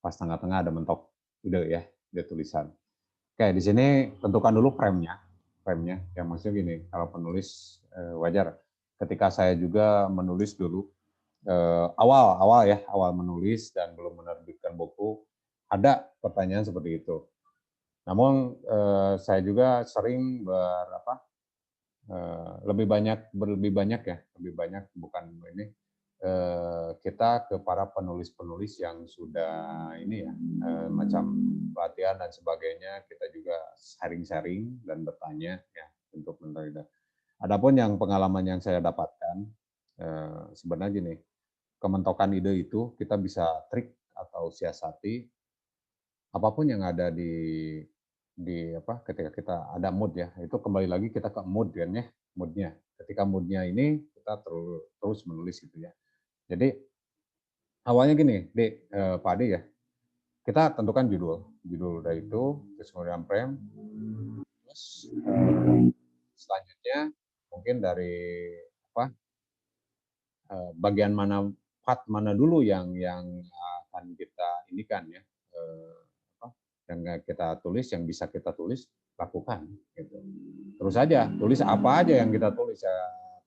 S1: pas tengah-tengah ada mentok ide ya, ide tulisan. Oke, di sini tentukan dulu frame-nya. Yang maksudnya gini, kalau penulis wajar. Ketika saya juga menulis dulu, awal menulis dan belum menerbitkan buku, ada pertanyaan seperti itu. Namun saya juga sering lebih banyak bukan ini, kita ke para penulis-penulis yang sudah ini ya, macam pelatihan dan sebagainya, kita juga sharing-sharing dan bertanya ya untuk menerima. Adapun yang pengalaman yang saya dapatkan, sebenarnya gini, kementokan ide itu kita bisa trik atau siasati apapun yang ada di ketika kita ada mood ya, itu kembali lagi kita ke mood kan ya, moodnya. Ketika moodnya ini kita terus menulis gitu ya. Jadi awalnya gini, Pak Ade ya, kita tentukan judul udah itu, terus kemudian frame, terus selanjutnya mungkin dari bagian mana, part mana dulu yang akan kita inikan ya, yang kita tulis, yang bisa kita tulis, lakukan gitu. Terus aja tulis apa aja yang kita tulis ya,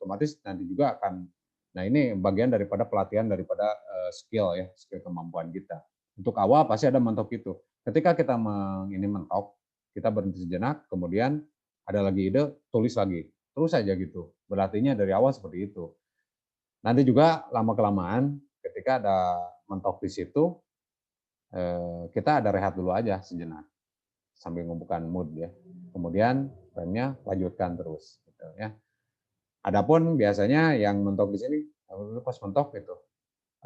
S1: otomatis nanti juga akan. Nah ini bagian daripada pelatihan daripada skill ya, skill kemampuan kita. Untuk awal pasti ada mentok itu. Ketika kita mentok, kita berhenti sejenak, kemudian ada lagi ide, tulis lagi, terus aja gitu. Berlatihnya dari awal seperti itu. Nanti juga lama-kelamaan ketika ada mentok di situ, kita ada rehat dulu aja sejenak sambil mengumpulkan mood ya. Kemudian frame-nya lanjutkan terus gitu ya. Adapun biasanya yang mentok di sini, pas mentok gitu,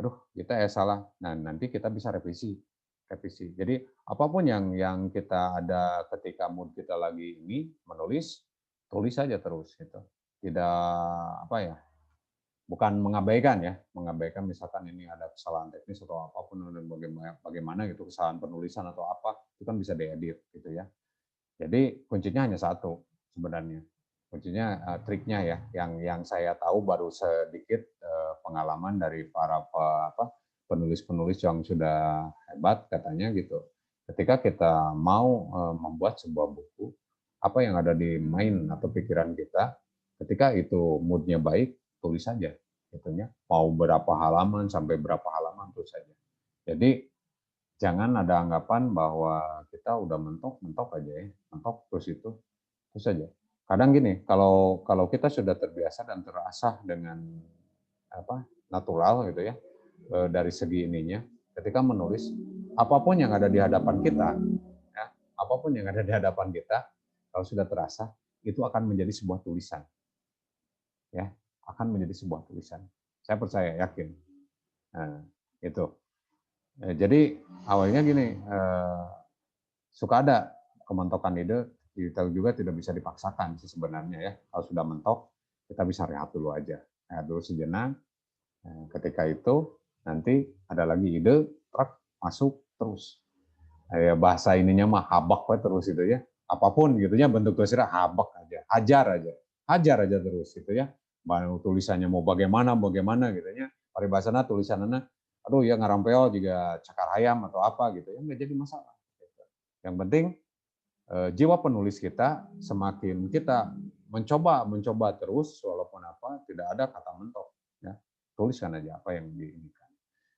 S1: aduh kita salah. Nah nanti kita bisa revisi. Jadi apapun yang kita ada ketika mood kita lagi ini menulis, tulis saja terus gitu. Tidak bukan mengabaikan ya, mengabaikan misalkan ini ada kesalahan teknis atau apapun dan bagaimana gitu, kesalahan penulisan atau apa, itu kan bisa diedit gitu ya. Jadi kuncinya hanya satu sebenarnya. Kuncinya triknya ya, yang saya tahu baru sedikit pengalaman dari para penulis-penulis yang sudah hebat katanya gitu. Ketika kita mau membuat sebuah buku, apa yang ada di mind atau pikiran kita, ketika itu moodnya baik, tulis saja. Itunya mau berapa halaman sampai berapa halaman tulis saja. Jadi jangan ada anggapan bahwa kita udah mentok aja ya, mentok terus saja. Kadang gini, kalau kita sudah terbiasa dan terasah dengan natural gitu ya, dari segi ininya, ketika menulis apapun yang ada di hadapan kita, ya, apapun yang ada di hadapan kita, kalau sudah terasa itu akan menjadi sebuah tulisan, ya, akan menjadi sebuah tulisan. Saya percaya, yakin. Nah, itu. Jadi awalnya gini, suka ada kementokan ide, kita juga tidak bisa dipaksakan sih sebenarnya ya. Kalau sudah mentok, kita bisa rehat dulu aja, rehat dulu sejenak. Ketika itu nanti ada lagi ide, truk masuk terus. Bahasa ininya mah habak terus itu ya. Apapun gitu ya, bentuk tulisannya habak aja, hajar aja terus gitu ya. Mau tulisannya mau bagaimana gitu ya. Paribasana tulisannya, aduh ya ngarampeo juga cakar ayam atau apa gitu ya, nggak jadi masalah. Yang penting jiwa penulis kita, semakin kita mencoba terus walaupun apa, tidak ada kata mentok ya. Tuliskan aja apa yang diinginkan.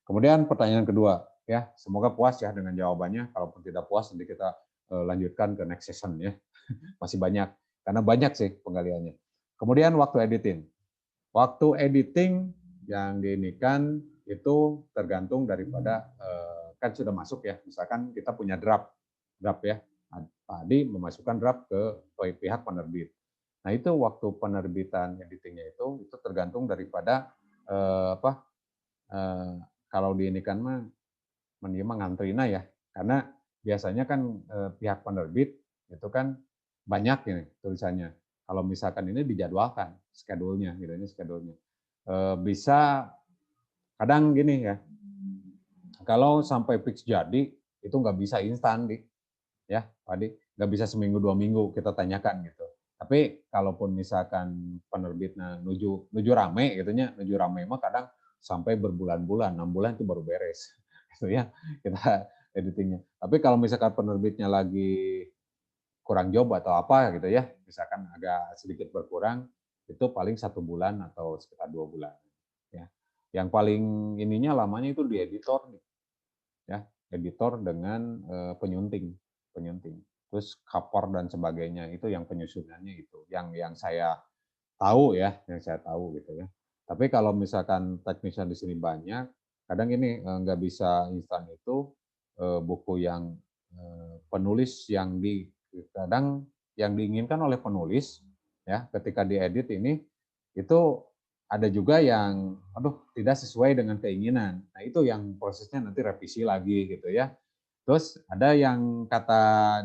S1: Kemudian pertanyaan kedua ya, semoga puas ya dengan jawabannya. Kalaupun tidak puas nanti kita lanjutkan ke next session ya. Masih banyak karena banyak sih penggaliannya. Kemudian waktu editing. Waktu editing yang diinikan itu tergantung daripada kan sudah masuk ya. Misalkan kita punya draft ya. Pak Adi memasukkan draft ke pihak penerbit. Nah itu waktu penerbitan editingnya itu tergantung daripada kalau diinikan mah ngantrina ya, karena biasanya kan pihak penerbit itu kan banyak ini tulisannya. Kalau misalkan ini dijadwalkan schedule-nya, gitu ini schedule-nya. Bisa kadang gini ya, kalau sampai fix jadi itu nggak bisa instan ya, Pak Adi, nggak bisa seminggu 2 minggu kita tanyakan gitu. Tapi kalaupun misalkan penerbitnya nuju rame gitunya, nuju rame mah kadang sampai berbulan-bulan, 6 bulan itu baru beres. Gitu ya, kita editingnya. Tapi kalau misalkan penerbitnya lagi kurang job atau apa gitu ya, misalkan agak sedikit berkurang, itu paling 1 bulan atau sekitar 2 bulan. Ya. Yang paling ininya lamanya itu di editor nih, ya, editor dengan penyunting. Terus cover dan sebagainya itu yang penyusunannya itu, yang saya tahu ya, gitu ya. Tapi kalau misalkan teknisnya di sini banyak, kadang ini nggak bisa instan itu buku yang penulis yang kadang yang diinginkan oleh penulis ya ketika diedit ini itu ada juga yang tidak sesuai dengan keinginan. Nah, itu yang prosesnya nanti revisi lagi gitu ya. Terus ada yang kata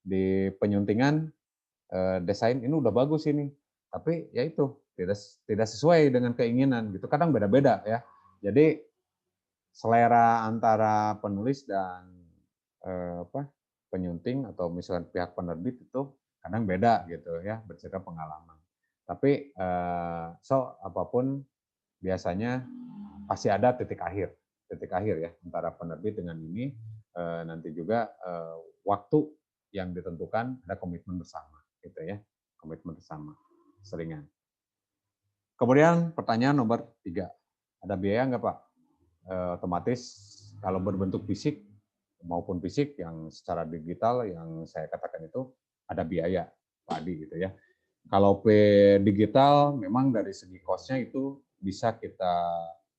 S1: di penyuntingan desain ini udah bagus ini, tapi ya itu tidak sesuai dengan keinginan gitu. Kadang beda-beda ya. Jadi selera antara penulis dan penyunting atau misalkan pihak penerbit itu kadang beda gitu ya, berdasarkan pengalaman. Tapi apapun biasanya pasti ada titik akhir ya antara penerbit dengan ini. Nanti juga waktu yang ditentukan ada komitmen bersama gitu ya, komitmen bersama seringan. Kemudian pertanyaan nomor 3, ada biaya nggak Pak? Otomatis kalau berbentuk fisik maupun fisik yang secara digital yang saya katakan itu ada biaya Pak Adi gitu ya. Kalau digital memang dari segi cost-nya itu bisa kita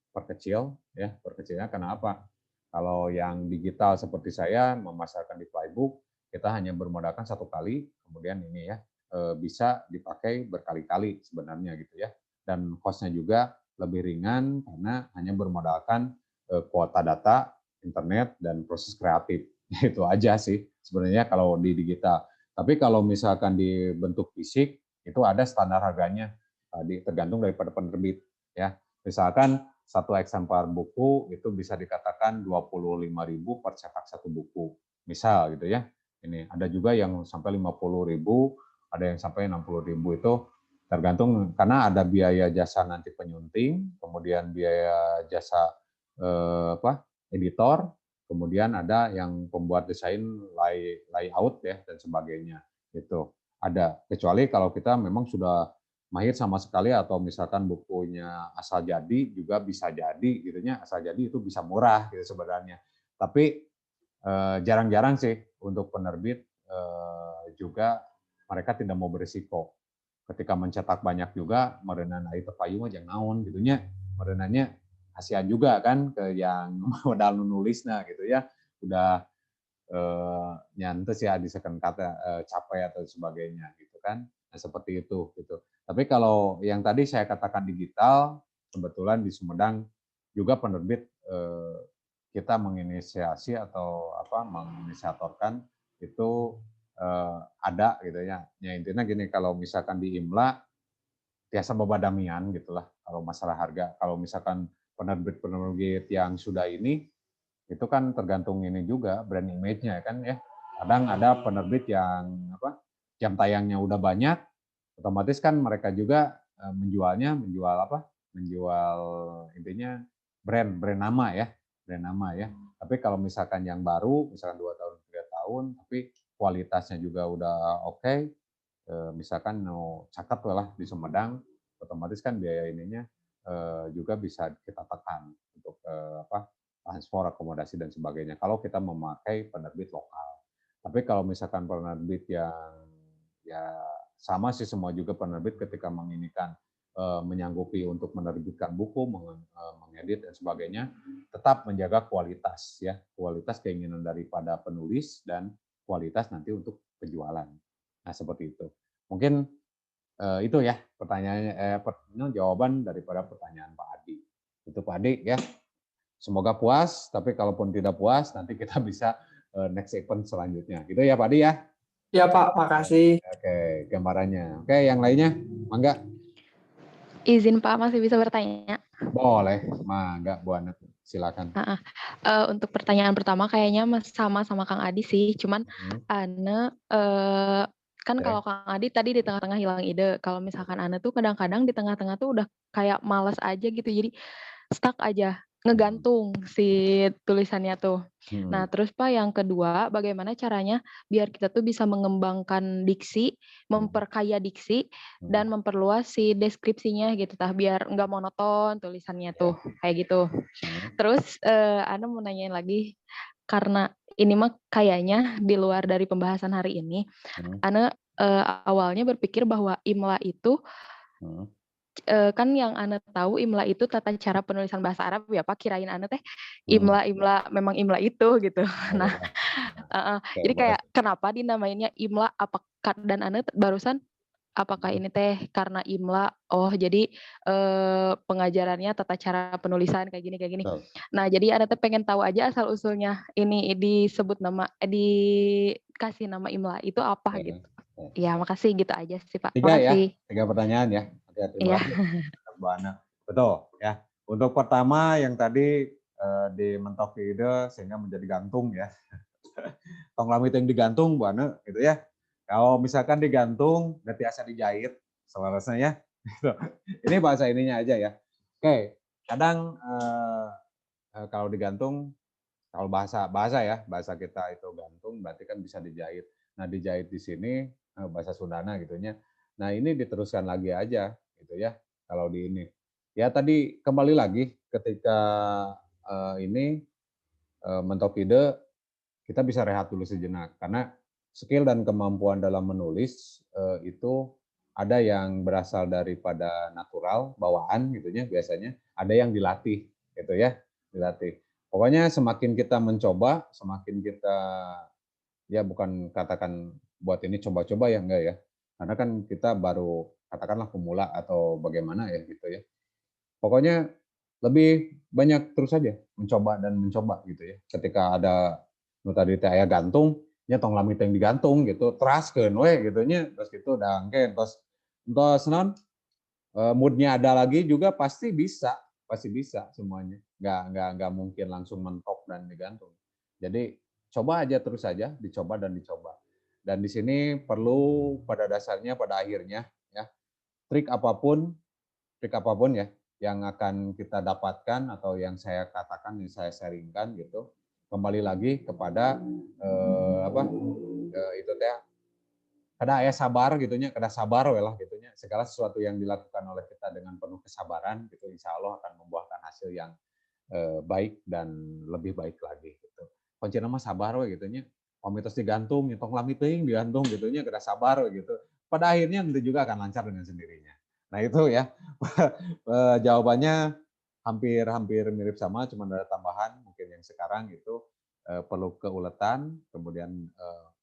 S1: perkecil ya, perkecilnya karena apa? Kalau yang digital seperti saya memasarkan di Playbook, kita hanya bermodalkan 1 kali, kemudian ini ya bisa dipakai berkali-kali sebenarnya gitu ya. Dan cost-nya juga lebih ringan karena hanya bermodalkan kuota data, internet, dan proses kreatif. Itu aja sih sebenarnya kalau di digital. Tapi kalau misalkan di bentuk fisik, itu ada standar harganya, tergantung daripada penerbit. Ya, misalkan 1 eksemplar buku itu bisa dikatakan 25.000 per cetak 1 buku, misal gitu ya. Ini ada juga yang sampai 50.000, ada yang sampai 60.000 itu tergantung karena ada biaya jasa nanti penyunting, kemudian biaya jasa editor, kemudian ada yang pembuat desain layout ya dan sebagainya. Itu ada. Kecuali kalau kita memang sudah mahir sama sekali atau misalkan bukunya asal jadi juga bisa jadi gitunya, asal jadi itu bisa murah gitu sebenarnya. Tapi jarang-jarang sih untuk penerbit juga mereka tidak mau berisiko. Ketika mencetak banyak juga merenang air terpayung aja naon gitunya, merenangnya kasihan juga kan ke yang modal nulisnya gitu ya, udah nyantes ya disebutkan kata capek atau sebagainya gitu kan. Nah, seperti itu gitu. Tapi kalau yang tadi saya katakan digital, kebetulan di Sumedang juga penerbit kita menginisiasi atau menginisiatorkan itu ada gitu ya. Ya intinya gini, kalau misalkan di IMLA biasa babadamian gitulah kalau masalah harga. Kalau misalkan penerbit-penerbit yang sudah ini itu kan tergantung ini juga brand image-nya kan ya. Kadang ada penerbit yang jam tayangnya udah banyak, otomatis kan mereka juga menjual intinya brand nama ya, Tapi kalau misalkan yang baru, misalkan 2 tahun 3 tahun, tapi kualitasnya juga udah oke, misalkan mau cakep lah di Sumedang, otomatis kan biaya ininya juga bisa kita tekan untuk transport, akomodasi dan sebagainya. Kalau kita memakai penerbit lokal. Tapi kalau misalkan penerbit yang ya sama sih semua juga penerbit ketika menginikan menyanggupi untuk menerbitkan buku, mengedit dan sebagainya, tetap menjaga kualitas ya, kualitas keinginan daripada penulis dan kualitas nanti untuk penjualan. Nah, seperti itu. Mungkin itu ya pertanyaannya jawaban daripada pertanyaan Pak Adi. Itu Pak Adi ya. Semoga puas, tapi kalaupun tidak puas nanti kita bisa next event selanjutnya. Gitu ya Pak Adi ya.
S3: Ya Pak, makasih.
S1: Oke, gambarannya. Oke, yang lainnya, Mangga.
S4: Izin Pak, masih bisa bertanya?
S1: Boleh, Mangga, Bu Anet. Silakan.
S4: Untuk pertanyaan pertama kayaknya sama Kang Adi sih, cuman Ane kan kalau Kang Adi tadi di tengah-tengah hilang ide, kalau misalkan Ane tuh kadang-kadang di tengah-tengah tuh udah kayak malas aja gitu, jadi stuck aja. ngegantung si tulisannya tuh. Nah, terus Pak yang kedua, bagaimana caranya biar kita tuh bisa mengembangkan diksi, memperkaya diksi, dan memperluas si deskripsinya gitu tah, biar nggak monoton tulisannya tuh, kayak gitu. Terus Ana mau nanyain lagi, karena ini mah kayaknya di luar dari pembahasan hari ini, Ana awalnya berpikir bahwa IMLA itu kan yang Ana tahu IMLA itu tata cara penulisan bahasa Arab ya Pak, kirain Ana teh IMLA memang IMLA itu gitu. Nah, jadi kayak kenapa dinamainnya IMLA, apakah dan Ana barusan apakah ini teh karena IMLA, oh jadi pengajarannya tata cara penulisan kayak gini. Nah, jadi Ana teh pengen tahu aja asal usulnya ini dikasih nama IMLA itu apa gitu. Ya, makasih gitu aja sih Pak. Makasih.
S1: 3 pertanyaan ya.
S4: Iya.
S1: Bu Ana. Betul ya. Untuk pertama yang tadi di mentok ide sehingga menjadi gantung ya. Tong lamit yang digantung Bu Ana gitu ya. Kalau misalkan digantung berarti asa dijahit selarasnya. Gitu. Ini bahasa ininya aja ya. Oke, kadang kalau digantung, kalau bahasa ya, bahasa kita itu gantung berarti kan bisa dijahit. Nah, dijahit di sini bahasa Sundana gitunya. Nah, ini diteruskan lagi aja gitu ya. Kalau di ini. Ya tadi kembali lagi ketika ini mentok ide, kita bisa rehat dulu sejenak karena skill dan kemampuan dalam menulis itu ada yang berasal daripada natural, bawaan gitunya biasanya, ada yang dilatih gitu ya, dilatih. Pokoknya semakin kita mencoba, semakin kita ya bukan katakan buat ini coba-coba ya enggak ya. Karena kan kita baru katakanlah pemula atau bagaimana ya gitu ya. Pokoknya lebih banyak terus saja mencoba dan mencoba gitu ya. Ketika ada nu tadi teh aya gantung, nya tong lamit yang digantung gitu, teraskeun we gitu nya, terus gitu da engke entos naon mood-nya ada lagi juga pasti bisa semuanya. Nggak mungkin langsung mentok dan digantung. Jadi coba aja terus saja, dicoba dan dicoba. Dan di sini perlu pada dasarnya, pada akhirnya ya, trik apapun ya yang akan kita dapatkan atau yang saya katakan, yang saya sharingkan gitu, kembali lagi kepada itu teh kada aya sabar gitunya, kada sabar we lah gitunya. Segala sesuatu yang dilakukan oleh kita dengan penuh kesabaran gitu, insya Allah akan membuahkan hasil yang baik dan lebih baik lagi gitu. Kunci nama sabar we gitunya. Komitos digantung, nyetong lamit teuing digantung gitunya, kada sabar we gitu. Pada akhirnya nanti juga akan lancar dengan sendirinya. Nah itu ya jawabannya hampir mirip sama, cuma ada tambahan mungkin yang sekarang itu perlu keuletan, kemudian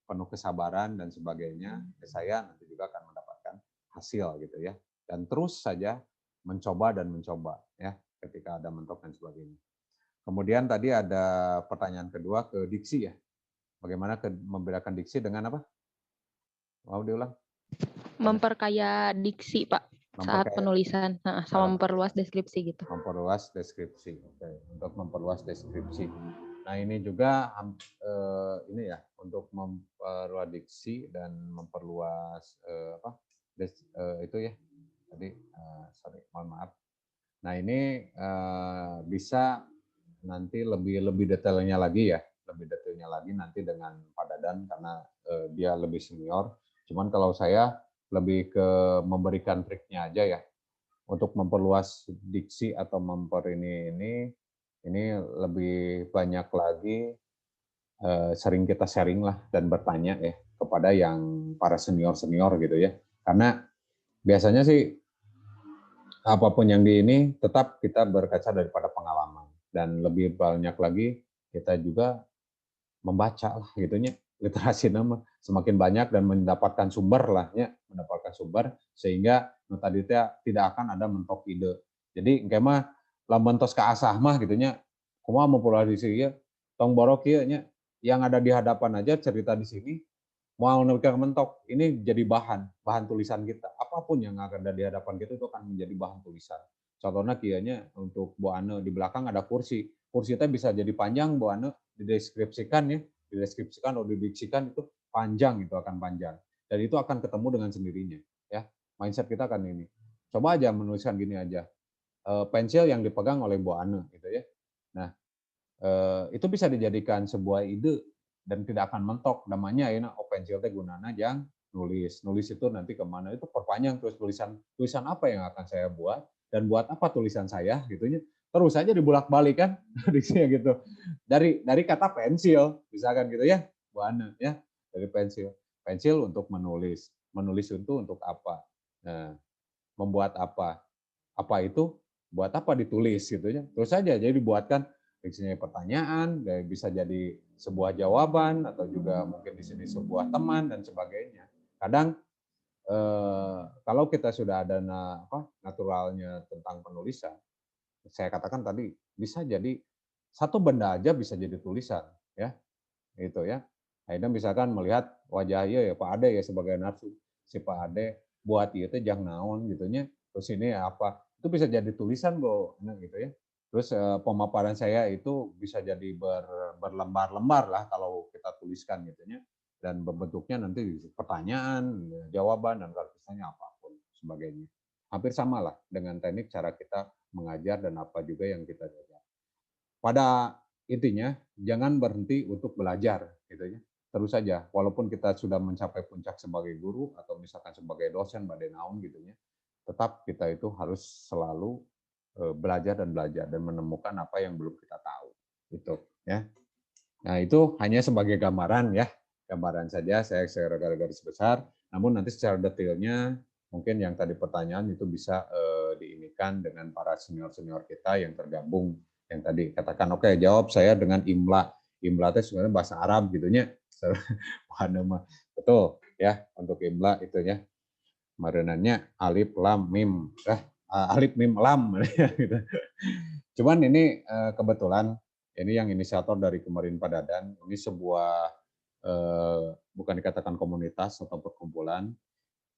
S1: penuh kesabaran dan sebagainya, saya nanti juga akan mendapatkan hasil gitu ya. Dan terus saja mencoba dan mencoba ya ketika ada mentok dan sebagainya. Kemudian tadi ada pertanyaan kedua ke diksi ya. Bagaimana membedakan diksi dengan apa? Mau diulang?
S4: Memperkaya diksi Pak saat penulisan, sama memperluas deskripsi gitu.
S1: Memperluas deskripsi. Oke. Untuk memperluas deskripsi. Nah ini juga ini ya untuk memperluas diksi dan memperluas itu ya tadi mohon maaf. Nah ini bisa nanti lebih detailnya lagi ya, lebih detailnya lagi nanti dengan Pak Dadan karena dia lebih senior. Cuman kalau saya lebih ke memberikan triknya aja ya untuk memperluas diksi atau ini lebih banyak lagi sering kita sharing lah dan bertanya ya kepada yang para senior gitu ya. Karena biasanya sih apapun yang di ini tetap kita berkaca daripada pengalaman dan lebih banyak lagi kita juga membaca lah gitunya, literasi nama semakin banyak dan mendapatkan sumber lah ya, mendapatkan sumber sehingga tadi tidak akan ada mentok ide. Jadi engke mah lamun tos ka asah mah gitunya kumaha mempolarisasi ya tong borok ieu nya yang ada di hadapan aja cerita di sini mau neukar mentok ini jadi bahan tulisan kita. Apapun yang akan ada di hadapan kita itu akan menjadi bahan tulisan. Contohnya kianya untuk Bu Ane di belakang ada kursi. Kursi itu bisa jadi panjang Bu Ane dideskripsikan ya, dideskripsikan atau didiksikan itu panjang, itu akan panjang. Dan itu akan ketemu dengan sendirinya ya. Mindset kita akan ini. Coba aja menuliskan gini aja. Pensil yang dipegang oleh Bu Ane gitu ya. itu bisa dijadikan sebuah ide dan tidak akan mentok. Namanya ini pensil teh gunana yang nulis itu nanti kemana, itu perpanjang terus tulisan apa yang akan saya buat dan buat apa tulisan saya gitunya, terus saja dibulak-balik kan disinya gitu, dari kata pensil misalkan gitu ya Bu Ana ya, dari pensil untuk menulis itu untuk apa, nah, membuat apa itu buat apa ditulis gitu ya, terus saja jadi dibuatkan diksinya pertanyaan, bisa jadi sebuah jawaban atau juga mungkin di sini sebuah teman dan sebagainya. Kadang kalau kita sudah ada naturalnya tentang penulisan, saya katakan tadi bisa jadi satu benda aja bisa jadi tulisan ya, gitu ya. Akhirnya misalkan melihat wajah ya Pak Ade ya sebagai narsu, si Pak Ade buat itu jang naon gitunya, terus ini apa, itu bisa jadi tulisan Bu, nah, gitu ya. Terus pemaparan saya itu bisa jadi berlembar-lembar lah kalau kita tuliskan gitunya, dan bentuknya nanti pertanyaan, jawaban, dan kalau misalnya apapun sebagainya. Hampir sama lah dengan teknik cara kita mengajar dan apa juga yang kita ajar. Pada intinya jangan berhenti untuk belajar gitu ya. Terus saja walaupun kita sudah mencapai puncak sebagai guru atau misalkan sebagai dosen badai naon gitu ya, tetap kita itu harus selalu belajar dan menemukan apa yang belum kita tahu gitu ya. Nah, itu hanya sebagai gambaran ya. Gambaran saja saya garis besar, namun nanti secara detailnya mungkin yang tadi pertanyaan itu bisa diinikan dengan para senior-senior kita yang tergabung yang tadi katakan oke, jawab saya dengan imla. Imla itu sebenarnya bahasa Arab gitunya. Betul ya, untuk imla itu ya. Marenannya alif lam mim. Alif mim lam gitu. Cuman ini kebetulan ini yang inisiator dari kemarin Pak Dadan, ini sebuah bukan dikatakan komunitas atau perkumpulan,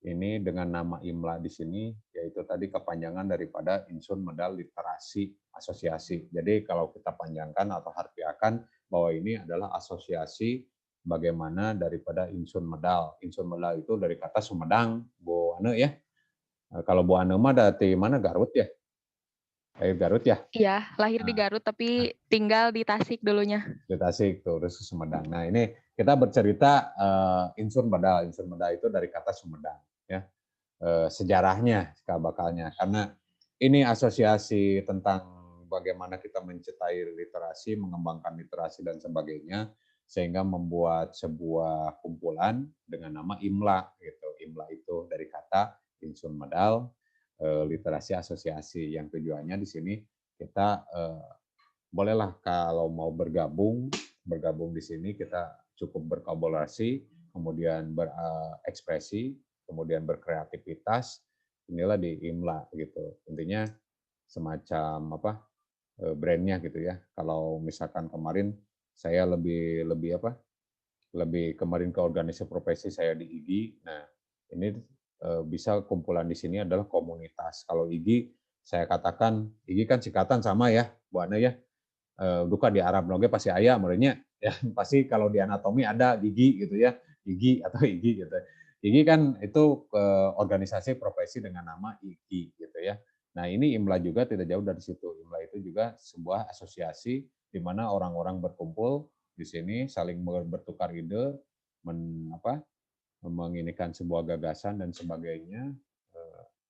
S1: ini dengan nama IMLA di sini, yaitu tadi kepanjangan daripada Insun Medal Literasi Asosiasi. Jadi kalau kita panjangkan atau harfiahkan bahwa ini adalah asosiasi bagaimana daripada Insun Medal. Insun Medal itu dari kata Sumedang, Bu Ane ya. Kalau Bu Ane mah dari mana, Garut ya? Lahir Garut ya?
S4: Iya, lahir di Garut tapi tinggal di Tasik dulunya.
S1: Di Tasik, terus ke Sumedang. Nah ini kita bercerita Insun Medal. Insun Medal itu dari kata Sumedang. Ya. Sejarahnya, bakalnya. Karena ini asosiasi tentang bagaimana kita mencetai literasi, mengembangkan literasi dan sebagainya, sehingga membuat sebuah kumpulan dengan nama IMLA. Gitu. IMLA itu dari kata Insun Medal, literasi asosiasi, yang tujuannya di sini kita bolehlah kalau mau bergabung di sini, kita cukup berkolaborasi, kemudian berekspresi, kemudian berkreativitas, inilah di IMLA gitu. Intinya semacam brandnya gitu ya. Kalau misalkan kemarin saya lebih kemarin ke organisasi profesi saya di IGI. Nah, ini bisa kumpulan di sini adalah komunitas. Kalau IGI saya katakan IGI kan singkatan sama ya, Bu Ana ya. Duka di Arab noge pasti aya merenya ya, pasti kalau di anatomi ada gigi gitu ya, gigi atau igi gitu. Igi kan itu organisasi profesi dengan nama IGI gitu ya. Nah, ini IMLA juga tidak jauh dari situ. IMLA itu juga sebuah asosiasi di mana orang-orang berkumpul di sini saling bertukar ide, menginikan sebuah gagasan dan sebagainya.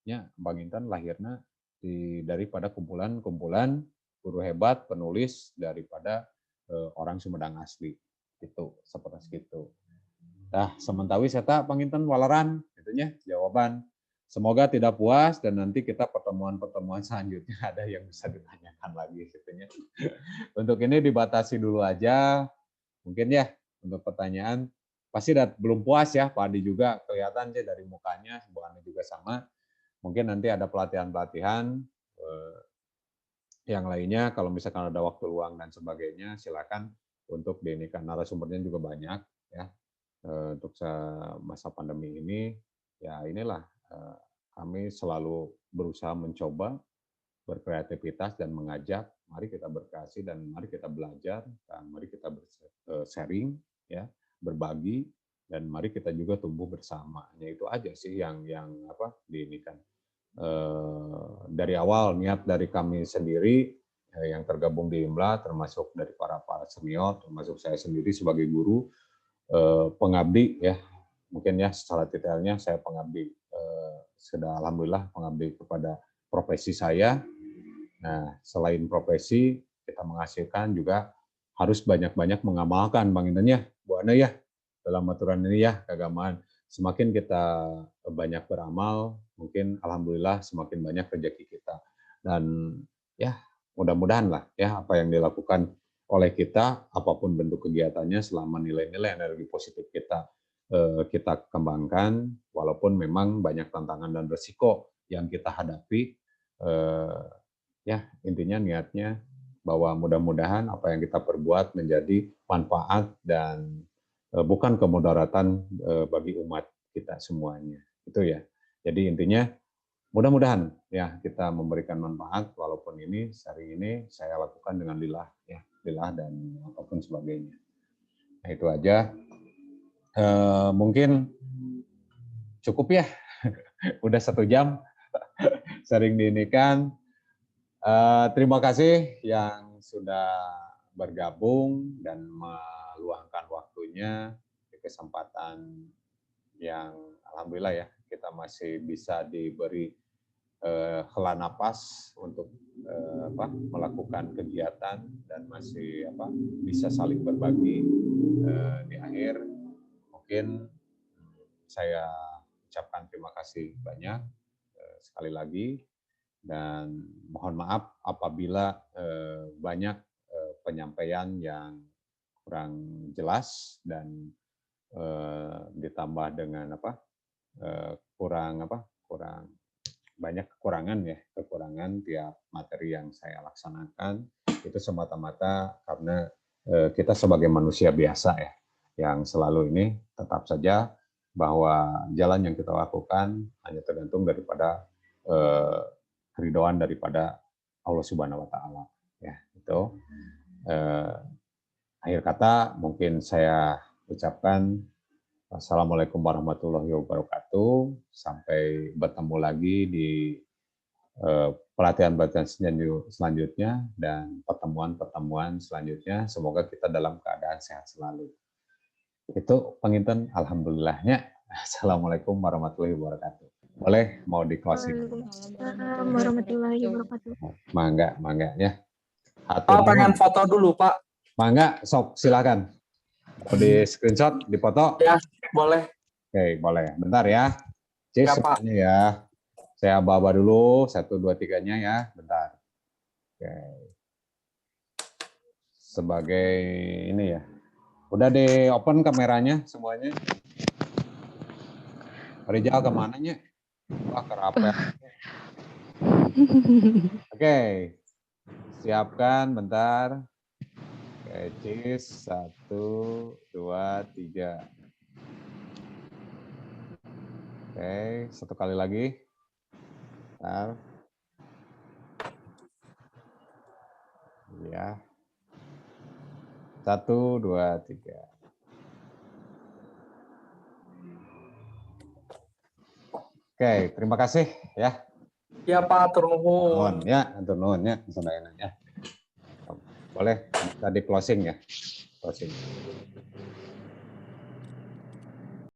S1: Ya, Bang Intan lahirnya daripada kumpulan-kumpulan guru hebat, penulis daripada orang Sumedang asli. Itu seperti itu. Nah, sementara saya panginten walaran itunya jawaban. Semoga tidak puas dan nanti kita pertemuan-pertemuan selanjutnya ada yang bisa ditanyakan lagi gitunya. Untuk ini dibatasi dulu aja. Mungkin ya untuk pertanyaan pasti belum puas ya, Pak Adi juga kelihatan sih dari mukanya, Bu Ani juga sama. Mungkin nanti ada pelatihan-pelatihan yang lainnya, kalau misalkan ada waktu luang dan sebagainya, silakan untuk diinikan. Narasumbernya juga banyak ya. Untuk masa pandemi ini, ya inilah kami selalu berusaha mencoba berkreativitas dan mengajak, mari kita berkreasi dan mari kita belajar dan mari kita sharing ya, berbagi dan mari kita juga tumbuh bersama. Ya itu aja sih yang diinikan. Dari awal niat dari kami sendiri yang tergabung di IMLA, termasuk dari para senior, termasuk saya sendiri sebagai guru, pengabdi ya, mungkin ya secara detailnya saya pengabdi, sudah alhamdulillah pengabdi kepada profesi saya. Nah, selain profesi, kita menghasilkan juga harus banyak-banyak mengamalkan, Bang Intan ya, Bu Ana ya, dalam aturan ini ya, keagamaan. Semakin kita banyak beramal, mungkin alhamdulillah semakin banyak rezeki kita. Dan ya, mudah-mudahan lah ya apa yang dilakukan oleh kita, apapun bentuk kegiatannya, selama nilai-nilai energi positif kita kembangkan, walaupun memang banyak tantangan dan resiko yang kita hadapi, ya intinya niatnya bahwa mudah-mudahan apa yang kita perbuat menjadi manfaat dan bukan kemudaratan bagi umat kita semuanya. Itu ya. Jadi intinya mudah-mudahan ya kita memberikan manfaat, walaupun ini hari ini saya lakukan dengan lillah ya, lillah dan apapun sebagainya. Nah, itu aja. Mungkin cukup ya. Udah 1 jam sering diinikan. Terima kasih yang sudah bergabung dan meluangkan waktunya di kesempatan yang alhamdulillah ya kita masih bisa diberi hela napas untuk melakukan kegiatan dan masih bisa saling berbagi di akhir. Mungkin saya ucapkan terima kasih banyak sekali lagi. Dan mohon maaf apabila banyak penyampaian yang kurang jelas dan ditambah dengan kurang banyak kekurangan tiap materi yang saya laksanakan, itu semata-mata karena kita sebagai manusia biasa ya, yang selalu ini tetap saja bahwa jalan yang kita lakukan hanya tergantung daripada keridhaan daripada Allah Subhanahu wa taala ya. Itu akhir kata mungkin saya ucapkan assalamualaikum warahmatullahi wabarakatuh. Sampai bertemu lagi di pelatihan-pelatihan selanjutnya dan pertemuan-pertemuan selanjutnya. Semoga kita dalam keadaan sehat selalu. Itu penginten alhamdulillahnya. Assalamualaikum warahmatullahi wabarakatuh. Boleh mau di closing?
S5: Waalaikumsalam warahmatullahi wabarakatuh.
S1: Mangga ya.
S3: Pengen foto dulu, Pak.
S1: Mangga, sok silakan. Mau di screenshot, dipoto?
S3: Ya, boleh.
S1: Oke, boleh. Bentar ya. Cis,
S3: Ya, Pak.
S1: semuanya ya. Saya bawa dulu 1, 2, 3-nya ya. Bentar. Oke. Sebagai ini ya. Udah di open kameranya semuanya. Rijal kemananya? Wah, kerapet. Oke. Siapkan, bentar. Oke, Cis. 1, 2, 3. Oke, 1 kali lagi. Bentar. Ya. 1, 2, 3. Oke, terima kasih ya.
S3: Ya, Pak, atur nuhun.
S1: Ya, atur nuhun ya, ya. Boleh kita di closing ya. Closing.